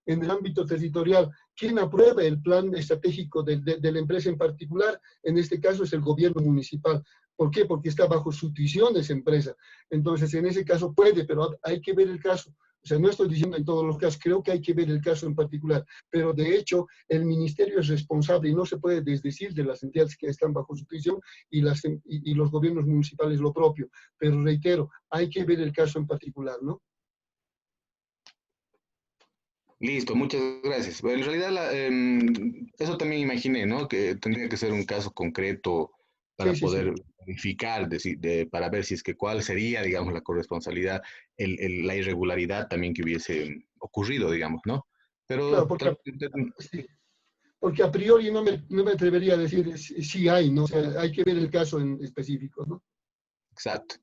En el ámbito territorial, ¿quién aprueba el plan estratégico de la empresa en particular? En este caso es el gobierno municipal. ¿Por qué? Porque está bajo su tuición esa empresa. Entonces, en ese caso puede, pero hay que ver el caso. O sea, no estoy diciendo en todos los casos, creo que hay que ver el caso en particular. Pero de hecho, el ministerio es responsable y no se puede desdecir de las entidades que están bajo su tuición y los gobiernos municipales lo propio. Pero reitero, hay que ver el caso en particular, ¿no? Listo, muchas gracias. En realidad, eso también imaginé, ¿no? Que tendría que ser un caso concreto para poder verificar, para ver si es que cuál sería, digamos, la corresponsabilidad, la irregularidad también que hubiese ocurrido, digamos, ¿no? Pero Claro, porque a priori no me atrevería a decir si hay, ¿no? O sea, hay que ver el caso en específico, ¿no? Exacto.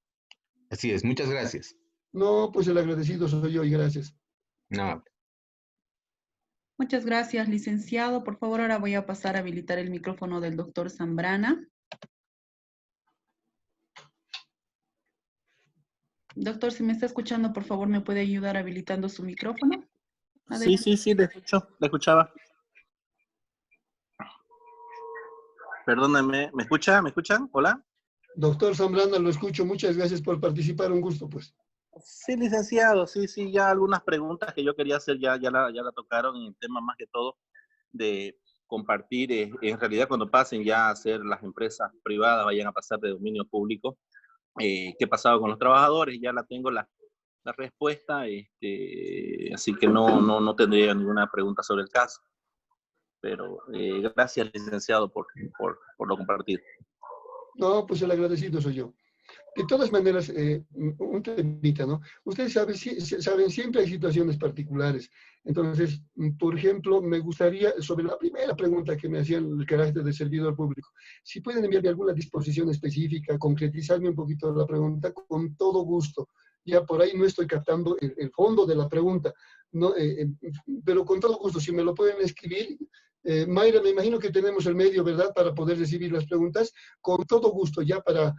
Así es. Muchas gracias. No, pues el agradecido soy yo y gracias. No. Muchas gracias, licenciado. Por favor, ahora voy a pasar a habilitar el micrófono del doctor Zambrana. Doctor, si me está escuchando, por favor, ¿me puede ayudar habilitando su micrófono? Adelante. Sí, le escucho, le escuchaba. Perdónenme, ¿me escucha? ¿Me escuchan? ¿Hola? Doctor Zambrana, lo escucho. Muchas gracias por participar. Un gusto, pues. Sí, licenciado, sí, ya algunas preguntas que yo quería hacer ya la tocaron en el tema más que todo de compartir, en realidad cuando pasen ya a ser las empresas privadas, vayan a pasar de dominio público, qué ha pasado con los trabajadores, ya la tengo la respuesta, así que no tendría ninguna pregunta sobre el caso. Pero gracias, licenciado, por lo compartido. No, pues el agradecido soy yo. De todas maneras, un temita, ¿no? Ustedes saben, siempre hay situaciones particulares. Entonces, por ejemplo, me gustaría, sobre la primera pregunta que me hacían, el carácter de servidor público, si pueden enviarme alguna disposición específica, concretizarme un poquito la pregunta, con todo gusto. Ya por ahí no estoy captando el fondo de la pregunta, ¿no? Pero con todo gusto, si me lo pueden escribir. Mayra, me imagino que tenemos el medio, ¿verdad?, para poder recibir las preguntas. Con todo gusto, ya para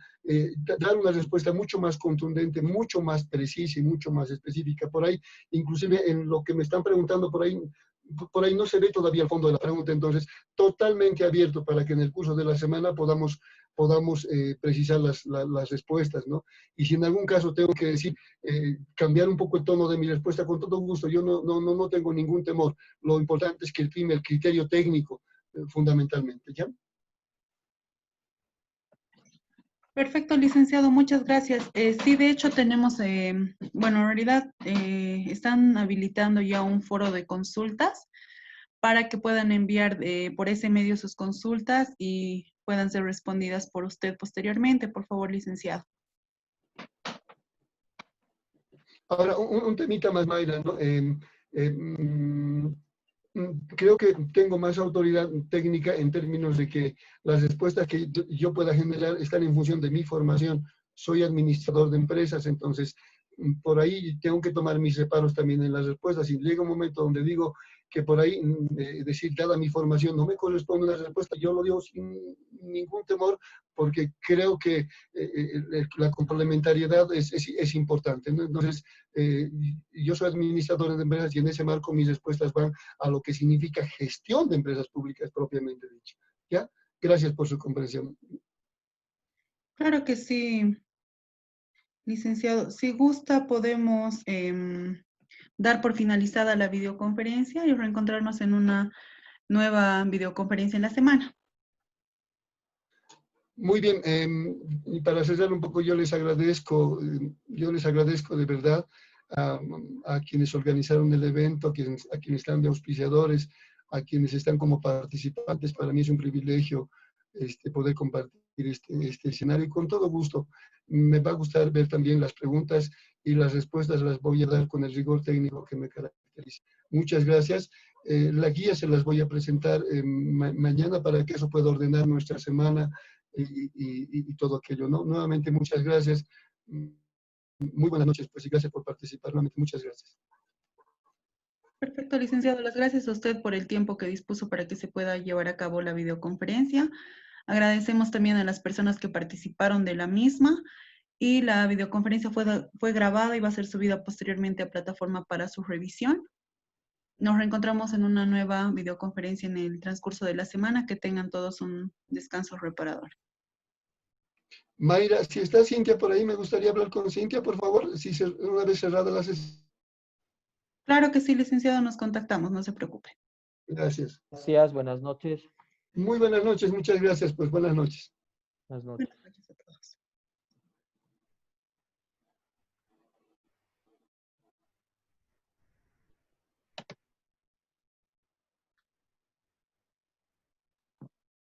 dar una respuesta mucho más contundente, mucho más precisa y mucho más específica. Por ahí, inclusive en lo que me están preguntando, por ahí no se ve todavía el fondo de la pregunta, entonces totalmente abierto para que en el curso de la semana podamos precisar las respuestas, ¿no? Y si en algún caso tengo que decir, cambiar un poco el tono de mi respuesta, con todo gusto, yo no tengo ningún temor. Lo importante es que prime el criterio técnico, fundamentalmente, ¿ya? Perfecto, licenciado, muchas gracias. Sí, de hecho tenemos, bueno, en realidad están habilitando ya un foro de consultas para que puedan enviar por ese medio sus consultas y puedan ser respondidas por usted posteriormente. Por favor, licenciado. Ahora, un temita más, Mayra, ¿no? Creo que tengo más autoridad técnica en términos de que las respuestas que yo pueda generar están en función de mi formación. Soy administrador de empresas, entonces por ahí tengo que tomar mis reparos también en las respuestas. Y llega un momento donde digo que por ahí, decir, dada mi formación, no me corresponde una respuesta, yo lo digo sin ningún temor, porque creo que la complementariedad es importante, ¿no? Entonces, yo soy administrador de empresas y en ese marco mis respuestas van a lo que significa gestión de empresas públicas propiamente dicho. ¿Ya? Gracias por su comprensión. Claro que sí, licenciado. Si gusta, podemos dar por finalizada la videoconferencia y reencontrarnos en una nueva videoconferencia en la semana. Muy bien, y para cerrar un poco, yo les agradezco de verdad a quienes organizaron el evento, a quienes están de auspiciadores, a quienes están como participantes. Para mí es un privilegio poder compartir este escenario y con todo gusto. Me va a gustar ver también las preguntas y las respuestas las voy a dar con el rigor técnico que me caracteriza. Muchas gracias. La guía se las voy a presentar mañana para que eso pueda ordenar nuestra semana y todo aquello, ¿no? Nuevamente, muchas gracias. Muy buenas noches, pues, y gracias por participar. Nuevamente, muchas gracias. Perfecto, licenciado. Las gracias a usted por el tiempo que dispuso para que se pueda llevar a cabo la videoconferencia. Agradecemos también a las personas que participaron de la misma y la videoconferencia fue grabada y va a ser subida posteriormente a plataforma para su revisión. Nos reencontramos en una nueva videoconferencia en el transcurso de la semana. Que tengan todos un descanso reparador. Mayra, si está Cintia por ahí, me gustaría hablar con Cintia, por favor, una vez cerrada la sesión. Claro que sí, licenciado, nos contactamos, no se preocupe. Gracias. Gracias, buenas noches. Muy buenas noches, muchas gracias, pues buenas noches. Buenas noches. Buenas noches a todos.